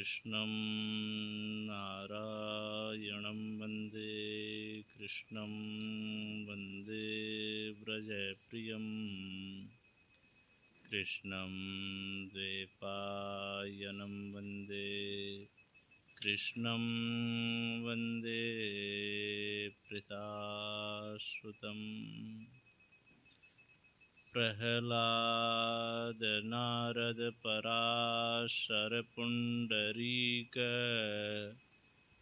कृष्णं नारायणं वन्दे कृष्णं वन्दे व्रजप्रियं कृष्णं द्वैपायनं वन्दे कृष्णं वन्दे पृथासुतं प्रह्लाद नारद पराशर पुण्डरीक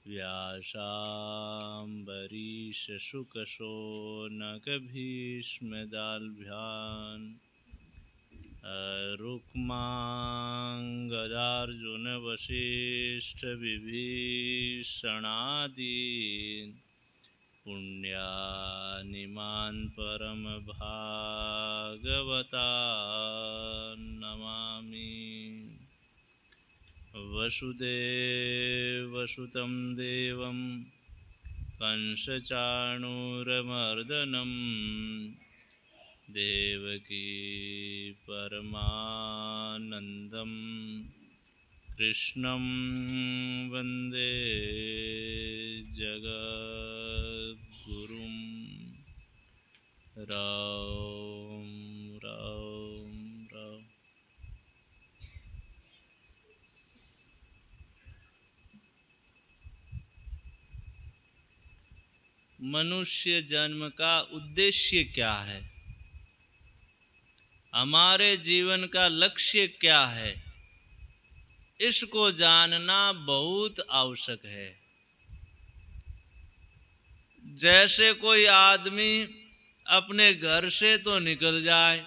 व्यासाम्बरीश शुक शौनक भीष्मदाल्भ्यान् रुक्माङ्गदार्जुन वसिष्ठ विभीषणादीन् पुण्यानिमान् परमभागवतान् नमामि। वसुदेवसुतं देवं कंसचाणूरमर्दनं देवकी परमानन्दं कृष्णं वन्दे जगद्गुरुं। राम राम राम। मनुष्य जन्म का उद्देश्य क्या है? हमारे जीवन का लक्ष्य क्या है? इसको जानना बहुत आवश्यक है। जैसे कोई आदमी अपने घर से तो निकल जाए,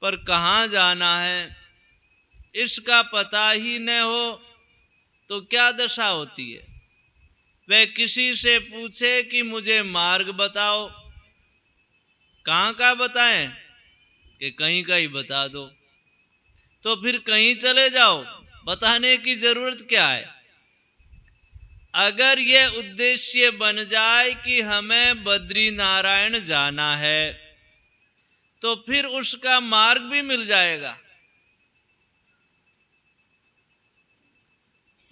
पर कहाँ जाना है इसका पता ही न हो तो क्या दशा होती है। वह किसी से पूछे कि मुझे मार्ग बताओ, कहाँ का बताएं कि कहीं का ही बता दो, तो फिर कहीं चले जाओ, बताने की जरूरत क्या है। अगर यह उद्देश्य बन जाए कि हमें बद्री नारायण जाना है तो फिर उसका मार्ग भी मिल जाएगा,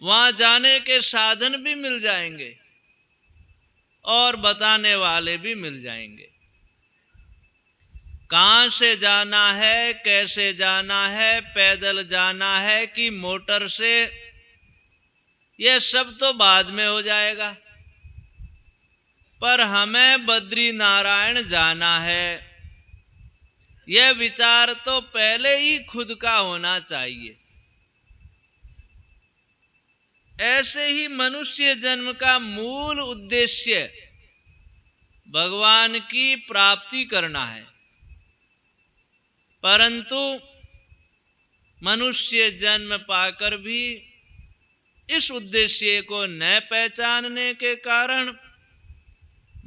वहां जाने के साधन भी मिल जाएंगे और बताने वाले भी मिल जाएंगे। कहां से जाना है, कैसे जाना है, पैदल जाना है कि मोटर से, यह सब तो बाद में हो जाएगा। पर हमें बद्री नारायण जाना है, यह विचार तो पहले ही खुद का होना चाहिए। ऐसे ही मनुष्य जन्म का मूल उद्देश्य भगवान की प्राप्ति करना है, परंतु मनुष्य जन्म पाकर भी इस उद्देश्य को न पहचानने के कारण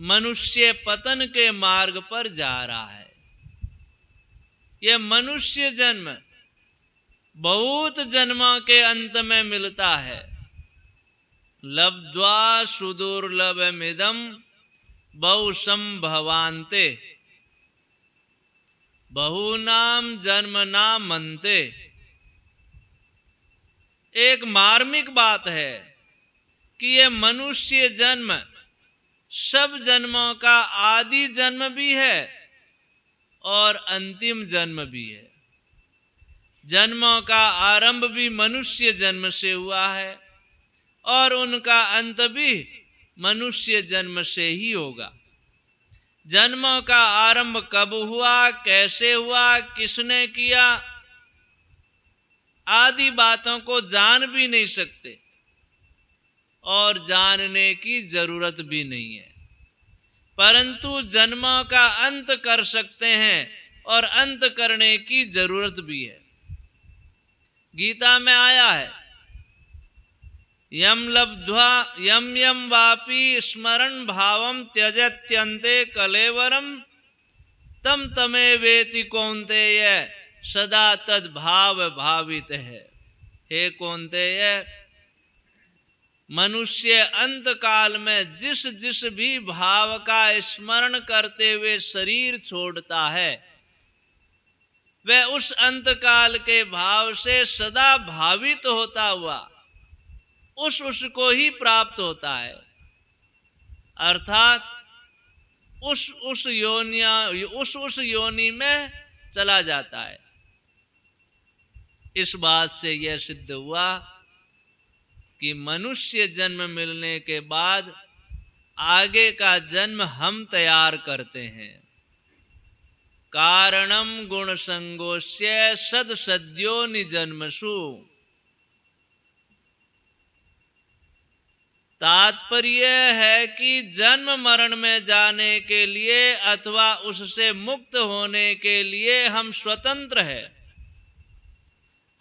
मनुष्य पतन के मार्ग पर जा रहा है। यह मनुष्य जन्म बहुत जन्मों के अंत में मिलता है। लब्ध्वा सुदुर्लभमिदं बहुसंभवान्ते बहूनां जन्मनामन्ते। एक मार्मिक बात है कि यह मनुष्य जन्म सब जन्मों का आदि जन्म भी है और अंतिम जन्म भी है। जन्मों का आरंभ भी मनुष्य जन्म से हुआ है और उनका अंत भी मनुष्य जन्म से ही होगा। जन्मों का आरंभ कब हुआ, कैसे हुआ, किसने किया, आदि बातों को जान भी नहीं सकते और जानने की जरूरत भी नहीं है, परंतु जन्मों का अंत कर सकते हैं और अंत करने की जरूरत भी है। गीता में आया है, यम लब्ध्वा यम यम वापि स्मरण भावम त्यजत्यन्ते कलेवरम तम तमे वेति कौन्तेय सदा तद भाव भावित है। हे कौन्तेय, मनुष्य अंत काल में जिस जिस भी भाव का स्मरण करते हुए शरीर छोड़ता है, वह उस अंतकाल के भाव से सदा भावित होता हुआ उसको ही प्राप्त होता है, अर्थात उस योनि में चला जाता है। इस बात से यह सिद्ध हुआ कि मनुष्य जन्म मिलने के बाद आगे का जन्म हम तैयार करते हैं। कारणम गुण संगोष्य सद सद्यो निजन्मसु। तात्पर्य है कि जन्म मरण में जाने के लिए अथवा उससे मुक्त होने के लिए हम स्वतंत्र हैं।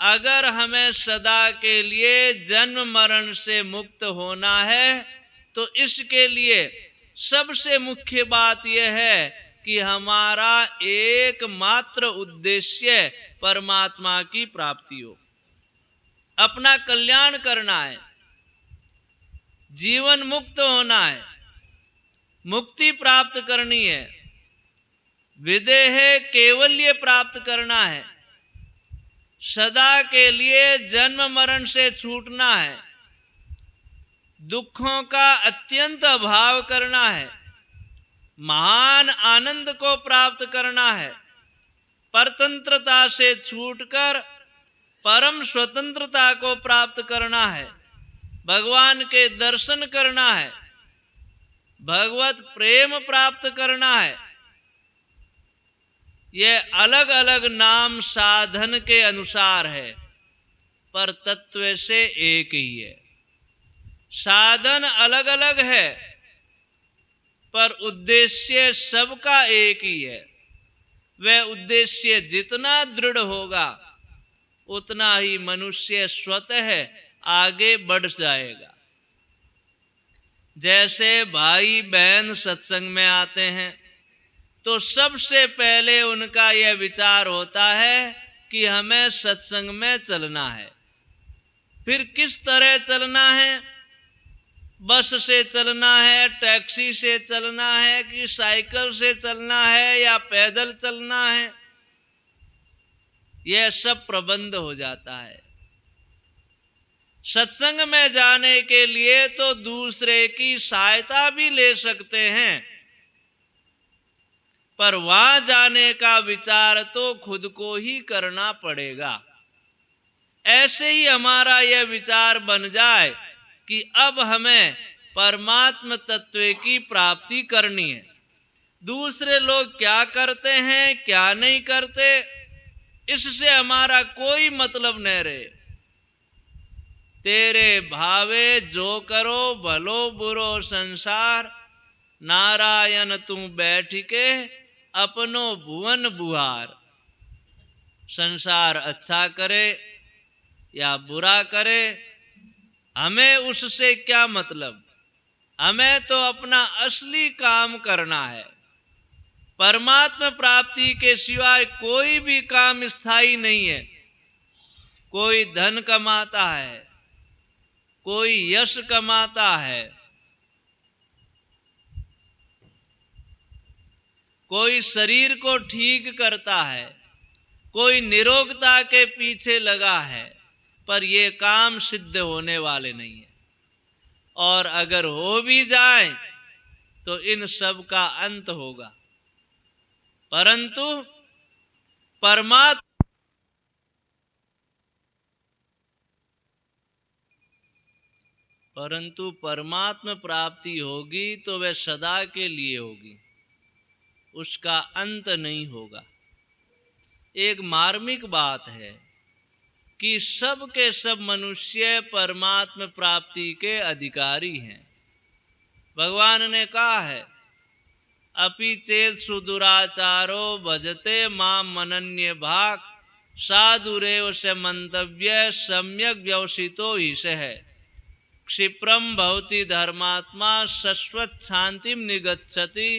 अगर हमें सदा के लिए जन्म मरण से मुक्त होना है तो इसके लिए सबसे मुख्य बात यह है कि हमारा एकमात्र उद्देश्य परमात्मा की प्राप्ति हो, अपना कल्याण करना है, जीवन मुक्त होना है, मुक्ति प्राप्त करनी है, विदेह केवल्य प्राप्त करना है, सदा के लिए जन्म मरण से छूटना है, दुखों का अत्यंत अभाव करना है, महान आनंद को प्राप्त करना है, परतंत्रता से छूटकर परम स्वतंत्रता को प्राप्त करना है, भगवान के दर्शन करना है, भगवत प्रेम प्राप्त करना है। यह अलग अलग नाम साधन के अनुसार है, पर तत्व से एक ही है। साधन अलग अलग है, पर उद्देश्य सबका एक ही है। वह उद्देश्य जितना दृढ़ होगा उतना ही मनुष्य स्वतः आगे बढ़ जाएगा। जैसे भाई बहन सत्संग में आते हैं तो सबसे पहले उनका यह विचार होता है कि हमें सत्संग में चलना है। फिर किस तरह चलना है, बस से चलना है, टैक्सी से चलना है कि साइकिल से चलना है या पैदल चलना है, यह सब प्रबंध हो जाता है। सत्संग में जाने के लिए तो दूसरे की सहायता भी ले सकते हैं, पर वहां जाने का विचार तो खुद को ही करना पड़ेगा। ऐसे ही हमारा यह विचार बन जाए कि अब हमें परमात्म तत्व की प्राप्ति करनी है। दूसरे लोग क्या करते हैं क्या नहीं करते, इससे हमारा कोई मतलब न रहे। तेरे भावे जो करो भलो बुरो संसार, नारायण तू बैठ के अपनो भुवन बुहार। संसार अच्छा करे या बुरा करे, हमें उससे क्या मतलब, हमें तो अपना असली काम करना है। परमात्मा प्राप्ति के सिवाय कोई भी काम स्थायी नहीं है। कोई धन कमाता है, कोई यश कमाता है, कोई शरीर को ठीक करता है, कोई निरोगता के पीछे लगा है, पर ये काम सिद्ध होने वाले नहीं है। और अगर हो भी जाए तो इन सब का अंत होगा। परंतु परमात्मा प्राप्ति होगी तो वह सदा के लिए होगी, उसका अंत नहीं होगा। एक मार्मिक बात है कि सब के सब मनुष्य परमात्मा प्राप्ति के अधिकारी हैं। भगवान ने कहा है, अपि चेत सुदुराचारो भजते माम मनन्य भाग, साधुरेव से मंतव्य सम्यक व्यवसितो ही है। क्षिप्रम भवति धर्मात्मा शश्वत शांतिम निगच्छति,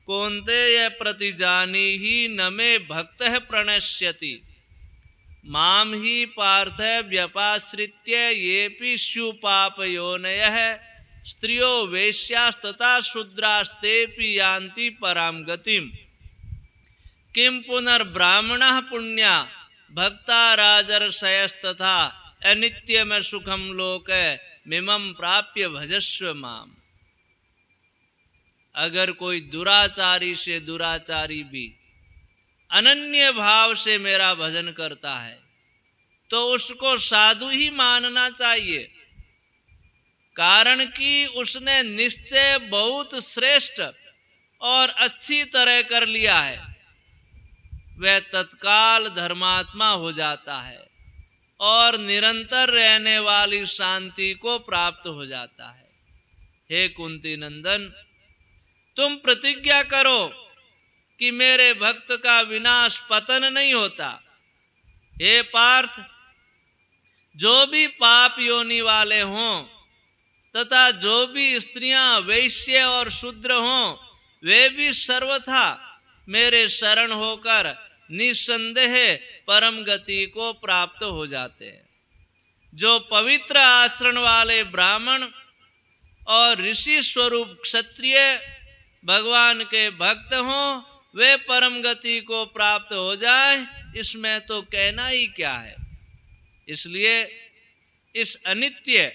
कौन्तेय प्रतिजानी ही न मे भक्त प्रणश्यति। माम ही पार्थ व्यपाश्रित्य येपि स्यु पापयोनयः, स्त्रियो वेश्यास्तथा शूद्रास्तेपि यान्ति पराम गतिम। किम पुनर्ब्राह्मणः पुण्या भक्ता राजर्षयस्तथा अनित्यम सुखम लोक मिमं प्राप्य भजस्व माम। अगर कोई दुराचारी से दुराचारी भी अनन्य भाव से मेरा भजन करता है तो उसको साधु ही मानना चाहिए, कारण कि उसने निश्चय बहुत श्रेष्ठ और अच्छी तरह कर लिया है। वह तत्काल धर्मात्मा हो जाता है और निरंतर रहने वाली शांति को प्राप्त हो जाता है। हे कुंती नंदन, तुम प्रतिज्ञा करो कि मेरे भक्त का विनाश पतन नहीं होता। हे पार्थ, जो भी पाप योनि वाले हों तथा जो भी स्त्रियां वैश्य और शूद्र हों, वे भी सर्वथा मेरे शरण होकर निसंदेह परम गति को प्राप्त हो जाते हैं। जो पवित्र आचरण वाले ब्राह्मण और ऋषि स्वरूप क्षत्रिय भगवान के भक्त हों, वे परम गति को प्राप्त हो जाएं, इसमें तो कहना ही क्या है। इसलिए इस अनित्य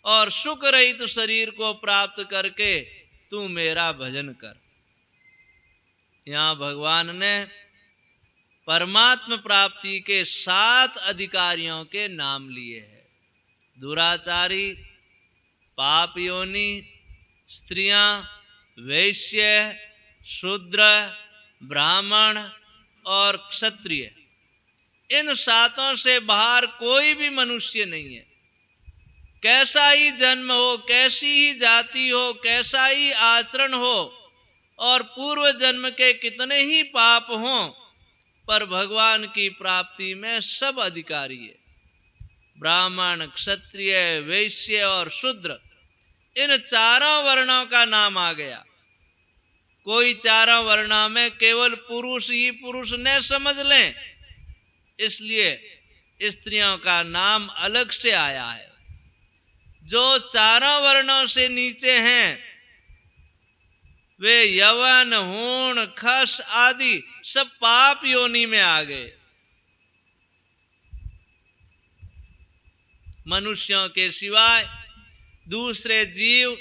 और सुख रहित शरीर को प्राप्त करके तू मेरा भजन कर। यहाँ भगवान ने परमात्म प्राप्ति के 7 अधिकारियों के नाम लिए हैं। दुराचारी, पाप योनि, स्त्रियां, वैश्य, शूद्र, ब्राह्मण और क्षत्रिय। इन 7 से बाहर कोई भी मनुष्य नहीं है। कैसा ही जन्म हो, कैसी ही जाति हो, कैसा ही आचरण हो और पूर्व जन्म के कितने ही पाप हों, पर भगवान की प्राप्ति में सब अधिकारी है। ब्राह्मण, क्षत्रिय, वैश्य और शूद्र, इन 4 वर्णों का नाम आ गया। कोई 4 वर्णों में केवल पुरुष ही पुरुष न समझ लें, इसलिए स्त्रियों का नाम अलग से आया है। जो 4 वर्णों से नीचे हैं वे यवन, हूण, खस आदि सब पाप योनि में आ गए। मनुष्यों के सिवाय दूसरे जीव,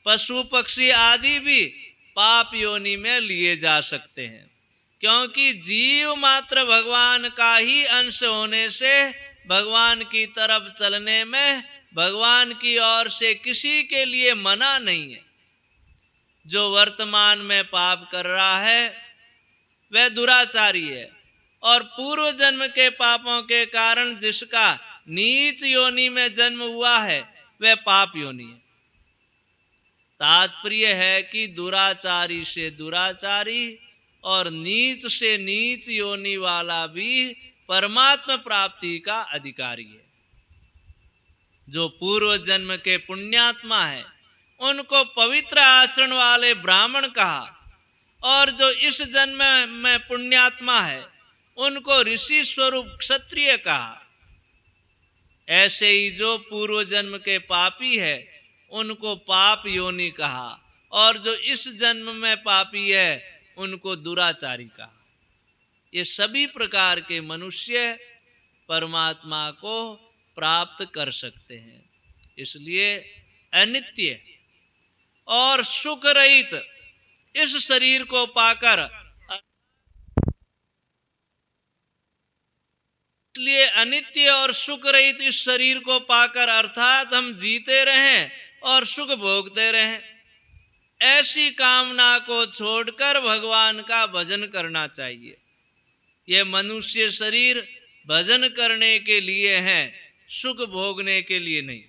पशु पक्षी आदि भी पाप योनि में लिए जा सकते हैं, क्योंकि जीव मात्र भगवान का ही अंश होने से भगवान की तरफ चलने में भगवान की ओर से किसी के लिए मना नहीं है। जो वर्तमान में पाप कर रहा है वह दुराचारी है, और पूर्व जन्म के पापों के कारण जिसका नीच योनि में जन्म हुआ है वह पाप योनि है। तात्पर्य है कि दुराचारी से दुराचारी और नीच से नीच योनि वाला भी परमात्मा प्राप्ति का अधिकारी है। जो पूर्व जन्म के पुण्यात्मा है उनको पवित्र आचरण वाले ब्राह्मण कहा, और जो इस जन्म में पुण्यात्मा है उनको ऋषि स्वरूप क्षत्रिय कहा। ऐसे ही जो पूर्व जन्म के पापी है उनको पाप योनि कहा, और जो इस जन्म में पापी है उनको दुराचारी कहा। ये सभी प्रकार के मनुष्य परमात्मा को प्राप्त कर सकते हैं। इसलिए अनित्य और सुख रहित इस शरीर को पाकर, इसलिए अनित्य और सुख रहित इस शरीर को पाकर अर्थात हम जीते रहें और सुख भोगते रहें, ऐसी कामना को छोड़कर भगवान का भजन करना चाहिए। यह मनुष्य शरीर भजन करने के लिए है, सुख भोगने के लिए नहीं।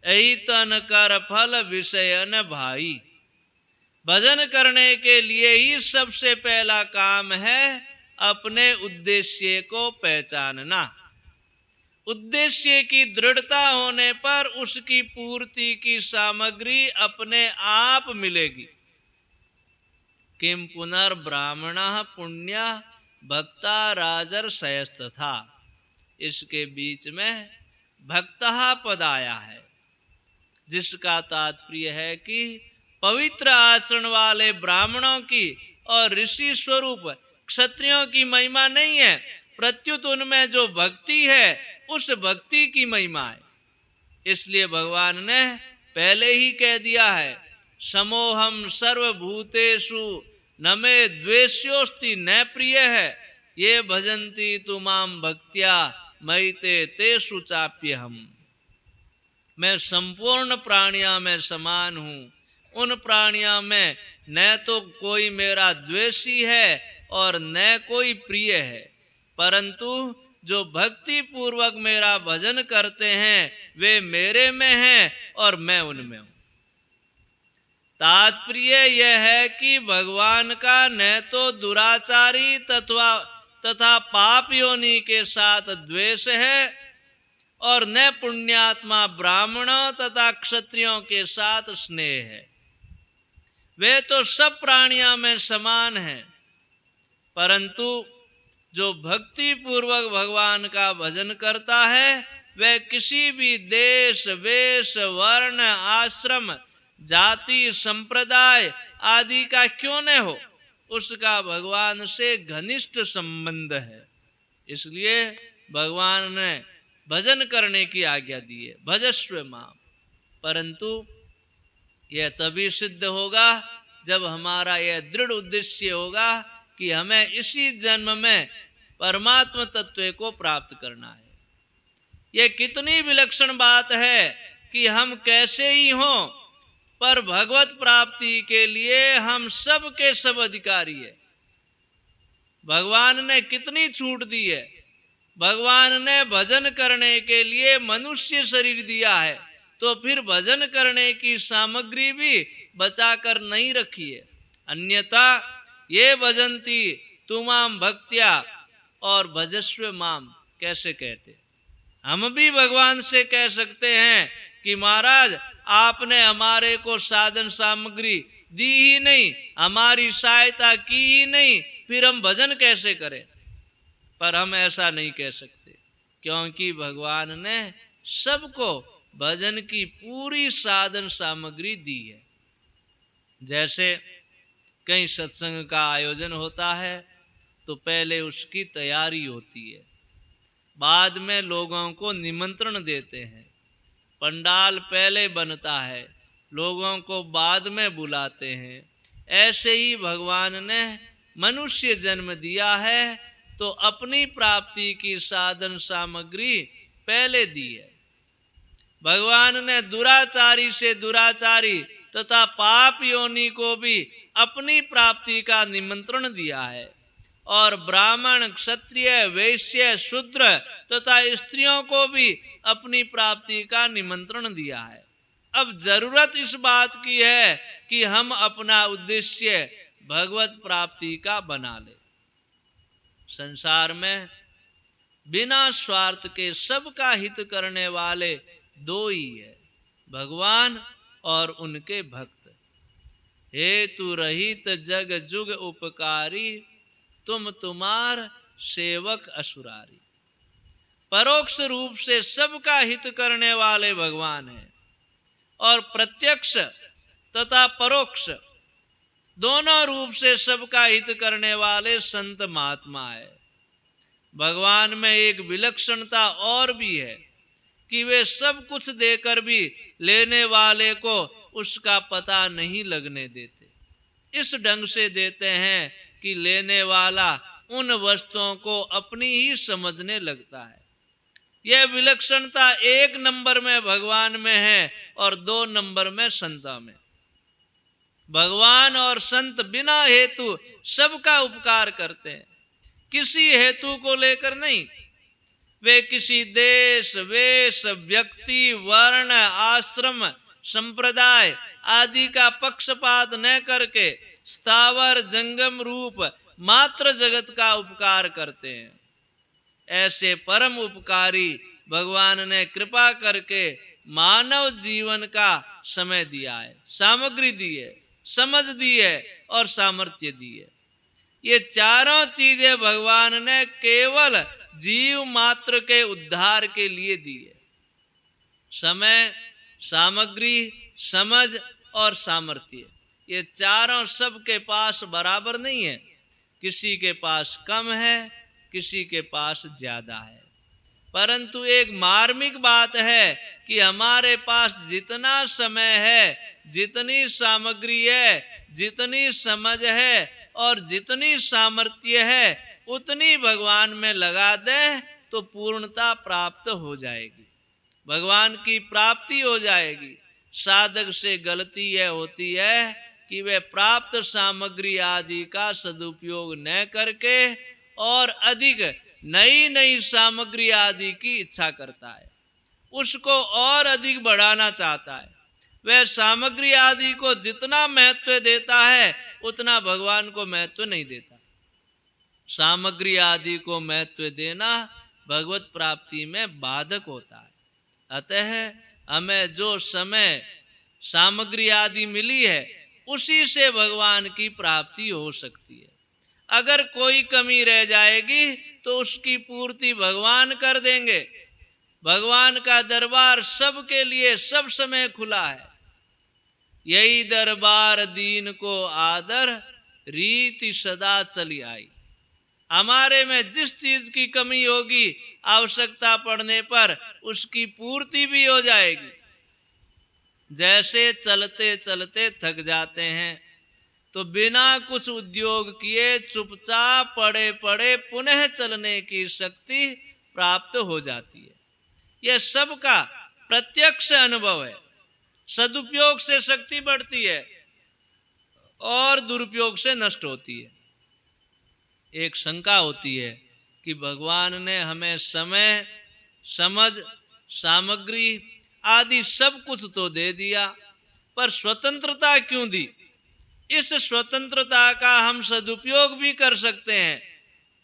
यही तन कर फल विषय न भाई। भजन करने के लिए ही सबसे पहला काम है अपने उद्देश्य को पहचानना। उद्देश्य की दृढ़ता होने पर उसकी पूर्ति की सामग्री अपने आप मिलेगी। किम पुनर्ब्राह्मणः पुण्य भक्ता राजर्षयस्तथा, इसके बीच में भक्तः पद आया है, जिसका तात्पर्य है कि पवित्र आचरण वाले ब्राह्मणों की और ऋषि स्वरूप क्षत्रियों की महिमा नहीं है, प्रत्युत उनमें जो भक्ति है उस भक्ति की महिमा है। इसलिए भगवान ने पहले ही कह दिया है, समोहम सर्वभूतेषु न मे द्वेष्योस्ति न प्रिय है, ये भजन्ति तु माम भक्त्या मयि तेषु चाप्यहम्। मैं संपूर्ण प्राणियों में समान हूँ, उन प्राणियों में न तो कोई मेरा द्वेषी है और न कोई प्रिय है, परंतु जो भक्ति पूर्वक मेरा भजन करते हैं वे मेरे में हैं और मैं उनमें हूँ। तात्पर्य यह है कि भगवान का न तो दुराचारी तथा पाप योनि के साथ द्वेष है और न पुण्यात्मा ब्राह्मणों तथा क्षत्रियों के साथ स्नेह है। वे तो सब प्राणियों में समान हैं, परंतु जो भक्ति पूर्वक भगवान का भजन करता है वह किसी भी देश, वेश, वर्ण, आश्रम, जाति, संप्रदाय आदि का क्यों न हो, उसका भगवान से घनिष्ठ संबंध है। इसलिए भगवान ने भजन करने की आज्ञा दी है, भजस्व माम। परंतु यह तभी सिद्ध होगा जब हमारा यह दृढ़ उद्देश्य होगा कि हमें इसी जन्म में परमात्म तत्व को प्राप्त करना है। यह कितनी विलक्षण बात है कि हम कैसे ही हों, पर भगवत प्राप्ति के लिए हम सब के सब अधिकारी है। भगवान ने कितनी छूट दी है। भगवान ने भजन करने के लिए मनुष्य शरीर दिया है, तो फिर भजन करने की सामग्री भी बचाकर नहीं रखी है। अन्यथा ये भजन्ति तुमाम भक्त्या और भजस्व माम कैसे कहते। हम भी भगवान से कह सकते हैं कि महाराज आपने हमारे को साधन सामग्री दी ही नहीं, हमारी सहायता की ही नहीं, फिर हम भजन कैसे करें। पर हम ऐसा नहीं कह सकते, क्योंकि भगवान ने सबको भजन की पूरी साधन सामग्री दी है। जैसे कहीं सत्संग का आयोजन होता है तो पहले उसकी तैयारी होती है, बाद में लोगों को निमंत्रण देते हैं, पंडाल पहले बनता है, लोगों को बाद में बुलाते हैं। ऐसे ही भगवान ने मनुष्य जन्म दिया है तो अपनी प्राप्ति की साधन सामग्री पहले दी है। भगवान ने दुराचारी से दुराचारी तथा पाप योनि को भी अपनी प्राप्ति का निमंत्रण दिया है, और ब्राह्मण, क्षत्रिय, वैश्य, शूद्र तथा स्त्रियों को भी अपनी प्राप्ति का निमंत्रण दिया है। अब जरूरत इस बात की है कि हम अपना उद्देश्य भगवत प्राप्ति का बना ले। संसार में बिना स्वार्थ के सबका हित करने वाले दो ही है, भगवान और उनके भक्त। हेतु रहित जग जुग उपकारी, तुम तुम्हार सेवक असुरारी। परोक्ष रूप से सबका हित करने वाले भगवान हैं और प्रत्यक्ष तथा परोक्ष दोनों रूप से सबका हित करने वाले संत महात्मा है। भगवान में एक विलक्षणता और भी है कि वे सब कुछ देकर भी लेने वाले को उसका पता नहीं लगने देते। इस ढंग से देते हैं कि लेने वाला उन वस्तुओं को अपनी ही समझने लगता है। यह विलक्षणता 1 नंबर में भगवान में है और 2 नंबर में संतों में। भगवान और संत बिना हेतु सबका उपकार करते हैं, किसी हेतु को लेकर नहीं। वे किसी देश, वेश, व्यक्ति, वर्ण, आश्रम, संप्रदाय आदि का पक्षपात न करके स्थावर जंगम रूप मात्र जगत का उपकार करते हैं। ऐसे परम उपकारी भगवान ने कृपा करके मानव जीवन का समय दिया है, सामग्री दी है, समझ दी है और सामर्थ्य दी है। ये चारों चीजें भगवान ने केवल जीव मात्र के उद्धार के लिए दी है। समय, सामग्री, समझ और सामर्थ्य, ये चारों सबके पास बराबर नहीं है। किसी के पास कम है, किसी के पास ज्यादा है। परंतु एक मार्मिक बात है कि हमारे पास जितना समय है, जितनी सामग्री है, जितनी समझ है और जितनी सामर्थ्य है, उतनी भगवान में लगा दें तो पूर्णता प्राप्त हो जाएगी, भगवान की प्राप्ति हो जाएगी। साधक से गलती यह होती है कि वे प्राप्त सामग्री आदि का सदुपयोग न करके और अधिक नई नई सामग्री आदि की इच्छा करता है, उसको और अधिक बढ़ाना चाहता है। वह सामग्री आदि को जितना महत्व देता है उतना भगवान को महत्व नहीं देता। सामग्री आदि को महत्व देना भगवत प्राप्ति में बाधक होता है। अतः हमें जो समय सामग्री आदि मिली है उसी से भगवान की प्राप्ति हो सकती है। अगर कोई कमी रह जाएगी तो उसकी पूर्ति भगवान कर देंगे। भगवान का दरबार सबके लिए सब समय खुला है। यही दरबार दीन को आदर, रीति सदा चली आई। हमारे में जिस चीज की कमी होगी आवश्यकता पड़ने पर उसकी पूर्ति भी हो जाएगी। जैसे चलते चलते थक जाते हैं तो बिना कुछ उद्योग किए चुपचाप पड़े पड़े पुनः चलने की शक्ति प्राप्त हो जाती है। यह सबका प्रत्यक्ष अनुभव है। सदुपयोग से शक्ति बढ़ती है और दुरुपयोग से नष्ट होती है। एक शंका होती है कि भगवान ने हमें समय, समझ, सामग्री आदि सब कुछ तो दे दिया, पर स्वतंत्रता क्यों दी? इस स्वतंत्रता का हम सदुपयोग भी कर सकते हैं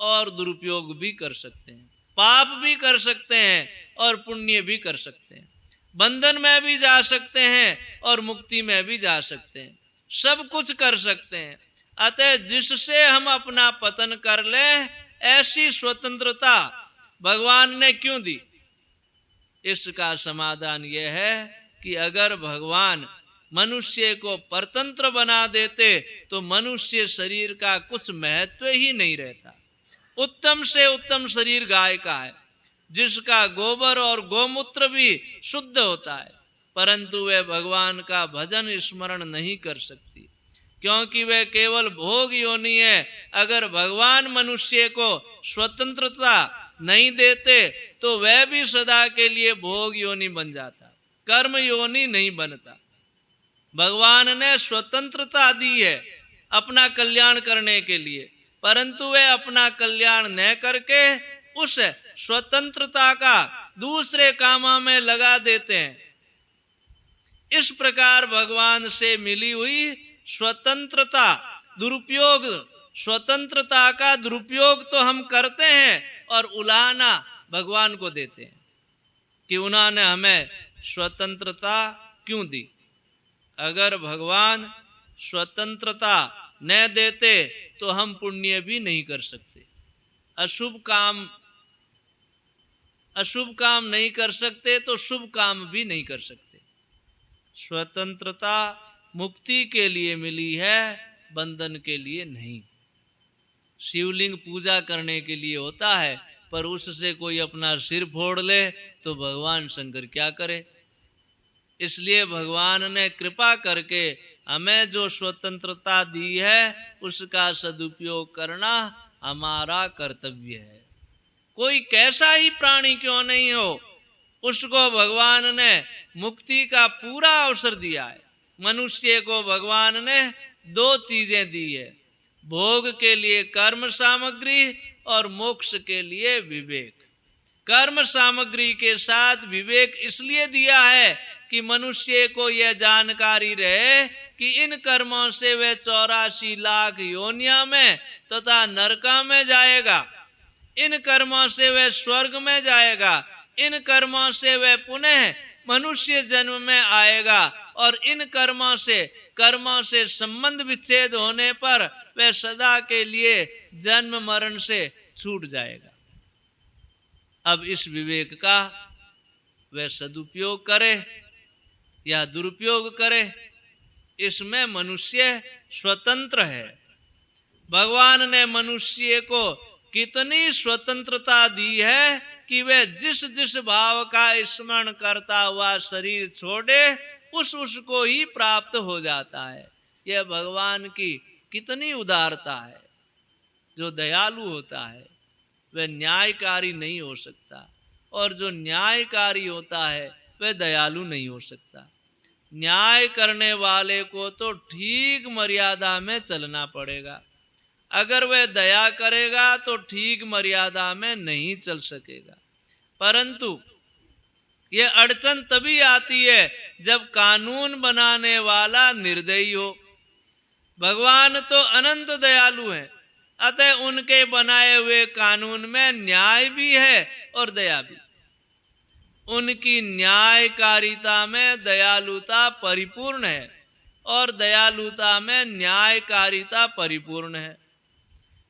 और दुरुपयोग भी कर सकते हैं, पाप भी कर सकते हैं और पुण्य भी कर सकते हैं, बंधन में भी जा सकते हैं और मुक्ति में भी जा सकते हैं, सब कुछ कर सकते हैं। अतः जिससे हम अपना पतन कर लें, ऐसी स्वतंत्रता भगवान ने क्यों दी? इसका समाधान यह है कि अगर भगवान मनुष्य को परतंत्र बना देते तो मनुष्य शरीर का कुछ महत्व ही नहीं रहता। उत्तम से उत्तम शरीर गाय का है, जिसका गोबर और गोमूत्र भी शुद्ध होता है, परंतु वह भगवान का भजन स्मरण नहीं कर सकती, क्योंकि वह केवल भोग योनि है। अगर भगवान मनुष्य को स्वतंत्रता नहीं देते तो वह भी सदा के लिए भोग योनि बन जाता, कर्म योनि नहीं बनता। भगवान ने स्वतंत्रता दी है अपना कल्याण करने के लिए, परंतु वे अपना कल्याण न करके उस स्वतंत्रता का दूसरे कामों में लगा देते हैं। इस प्रकार भगवान से मिली हुई स्वतंत्रता दुरुपयोग, स्वतंत्रता का दुरुपयोग तो हम करते हैं और उलाहना भगवान को देते हैं कि उन्होंने हमें स्वतंत्रता क्यों दी। अगर भगवान स्वतंत्रता न देते तो हम पुण्य भी नहीं कर सकते, अशुभ काम नहीं कर सकते तो शुभ काम भी नहीं कर सकते। स्वतंत्रता मुक्ति के लिए मिली है, बंधन के लिए नहीं। शिवलिंग पूजा करने के लिए होता है, पर उससे कोई अपना सिर फोड़ ले तो भगवान शंकर क्या करे? इसलिए भगवान ने कृपा करके हमें जो स्वतंत्रता दी है उसका सदुपयोग करना हमारा कर्तव्य है। कोई कैसा ही प्राणी क्यों नहीं हो, उसको भगवान ने मुक्ति का पूरा अवसर दिया है। मनुष्य को भगवान ने दो चीजें दी है, भोग के लिए कर्म सामग्री और मोक्ष के लिए विवेक। कर्म सामग्री के साथ विवेक इसलिए दिया है कि मनुष्य को यह जानकारी रहे कि इन कर्मों से वह 84 लाख योनियों में तथा नरका में जाएगा, इन कर्मों से वह स्वर्ग में जाएगा, इन कर्मों से वह पुनः मनुष्य जन्म में आएगा और इन कर्मों से संबंध विच्छेद होने पर वह सदा के लिए जन्म मरण से छूट जाएगा। अब इस विवेक का वह सदुपयोग करे या दुरुपयोग करे, इसमें मनुष्य स्वतंत्र है। भगवान ने मनुष्य को कितनी स्वतंत्रता दी है कि वह जिस जिस भाव का स्मरण करता हुआ शरीर छोड़े उसको ही प्राप्त हो जाता है। यह भगवान की कितनी उदारता है। जो दयालु होता है वह न्यायकारी नहीं हो सकता, और जो न्यायकारी होता है वह दयालु नहीं हो सकता। न्याय करने वाले को तो ठीक मर्यादा में चलना पड़ेगा। अगर वह दया करेगा तो ठीक मर्यादा में नहीं चल सकेगा। परंतु यह अड़चन तभी आती है जब कानून बनाने वाला निर्दयी हो। भगवान तो अनंत दयालु हैं, अतः उनके बनाए हुए कानून में न्याय भी है और दया भी। उनकी न्यायकारिता में दयालुता परिपूर्ण है और दयालुता में न्यायकारिता परिपूर्ण है।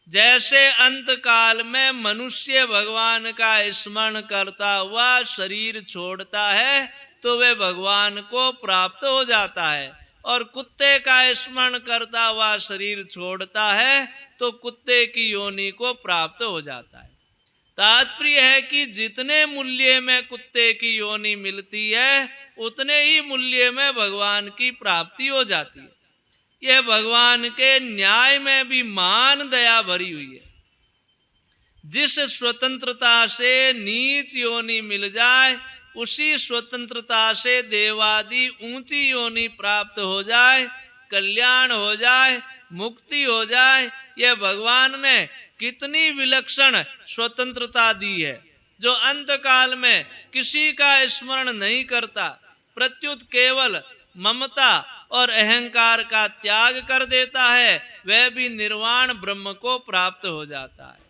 जैसे अंत काल में मनुष्य भगवान का स्मरण करता हुआ शरीर छोड़ता है तो वह भगवान को प्राप्त हो जाता है, और कुत्ते का स्मरण करता हुआ शरीर छोड़ता है तो कुत्ते की योनि को प्राप्त हो जाता है। तात्पर्य है कि जितने मूल्य में कुत्ते की योनि मिलती है उतने ही मूल्य में भगवान की प्राप्ति हो जाती है। यह भगवान के न्याय में भी मान दया भरी हुई है। जिस स्वतंत्रता से नीच योनि मिल जाए उसी स्वतंत्रता से देवादि ऊंची योनि प्राप्त हो जाए, कल्याण हो जाए, मुक्ति हो जाए, यह भगवान ने कितनी विलक्षण स्वतंत्रता दी है। जो अंत काल में किसी का स्मरण नहीं करता, प्रत्युत केवल ममता और अहंकार का त्याग कर देता है, वह भी निर्वाण ब्रह्म को प्राप्त हो जाता है।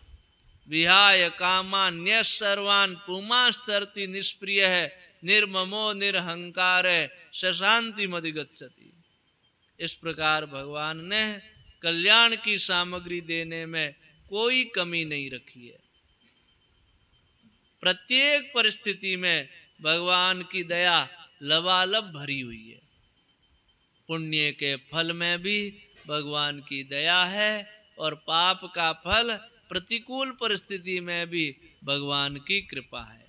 विहाय कामान्य सर्वान पुमाश्चरति निष्प्रिय है निर्ममो निरहंकार शशांति मधिगच्छति। इस प्रकार भगवान ने कल्याण की सामग्री देने में कोई कमी नहीं रखी है। प्रत्येक परिस्थिति में भगवान की दया लबालब भरी हुई है। पुण्य के फल में भी भगवान की दया है और पाप का फल प्रतिकूल परिस्थिति में भी भगवान की कृपा है।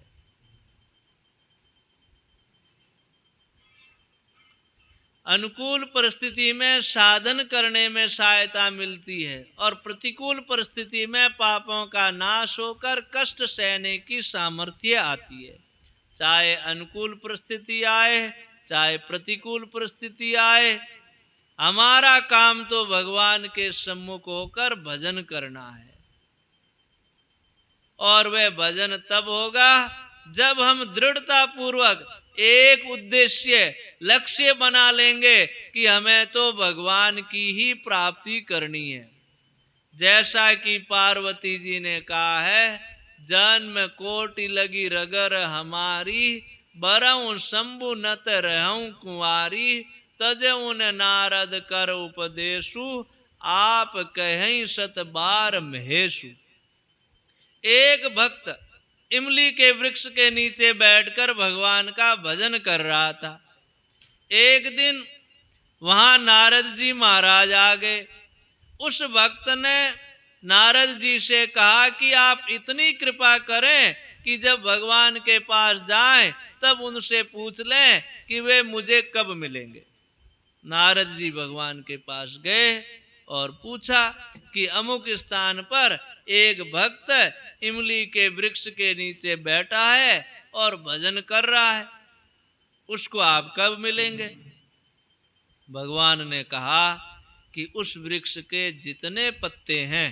अनुकूल परिस्थिति में साधन करने में सहायता मिलती है और प्रतिकूल परिस्थिति में पापों का नाश होकर कष्ट सहने की सामर्थ्य आती है। चाहे अनुकूल परिस्थिति आए चाहे प्रतिकूल परिस्थिति आए, हमारा काम तो भगवान के सम्मुख होकर भजन करना है। और वह भजन तब होगा जब हम दृढ़ता पूर्वक एक उद्देश्य लक्ष्य बना लेंगे कि हमें तो भगवान की ही प्राप्ति करनी है। जैसा कि पार्वती जी ने कहा है, जन्म कोटि लगी रगर हमारी, बरऊं शंभु नत रहूं कुंवारी, तजउन नारद कर उपदेशु, आप कहीं सत बार महेशु। एक भक्त इमली के वृक्ष के नीचे बैठकर भगवान का भजन कर रहा था। एक दिन वहां नारद जी महाराज आ गए। उस भक्त ने नारद जी से कहा कि आप इतनी कृपा करें कि जब भगवान के पास जाएं तब उनसे पूछ लें कि वे मुझे कब मिलेंगे। नारद जी भगवान के पास गए और पूछा कि अमुक स्थान पर एक भक्त इमली के वृक्ष के नीचे बैठा है और भजन कर रहा है, उसको आप कब मिलेंगे। भगवान ने कहा कि उस वृक्ष के जितने पत्ते हैं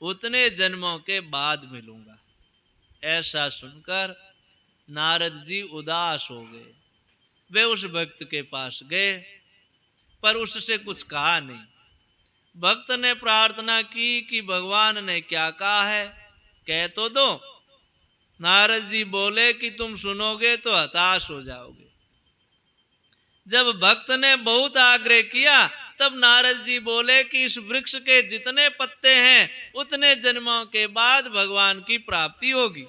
उतने जन्मों के बाद मिलूंगा। ऐसा सुनकर नारद जी उदास हो गए। वे उस भक्त के पास गए पर उससे कुछ कहा नहीं। भक्त ने प्रार्थना की कि भगवान ने क्या कहा है, कह तो दो। नारद जी बोले कि तुम सुनोगे तो हताश हो जाओगे। जब भक्त ने बहुत आग्रह किया तब नारद जी बोले कि इस वृक्ष के जितने पत्ते हैं उतने जन्मों के बाद भगवान की प्राप्ति होगी।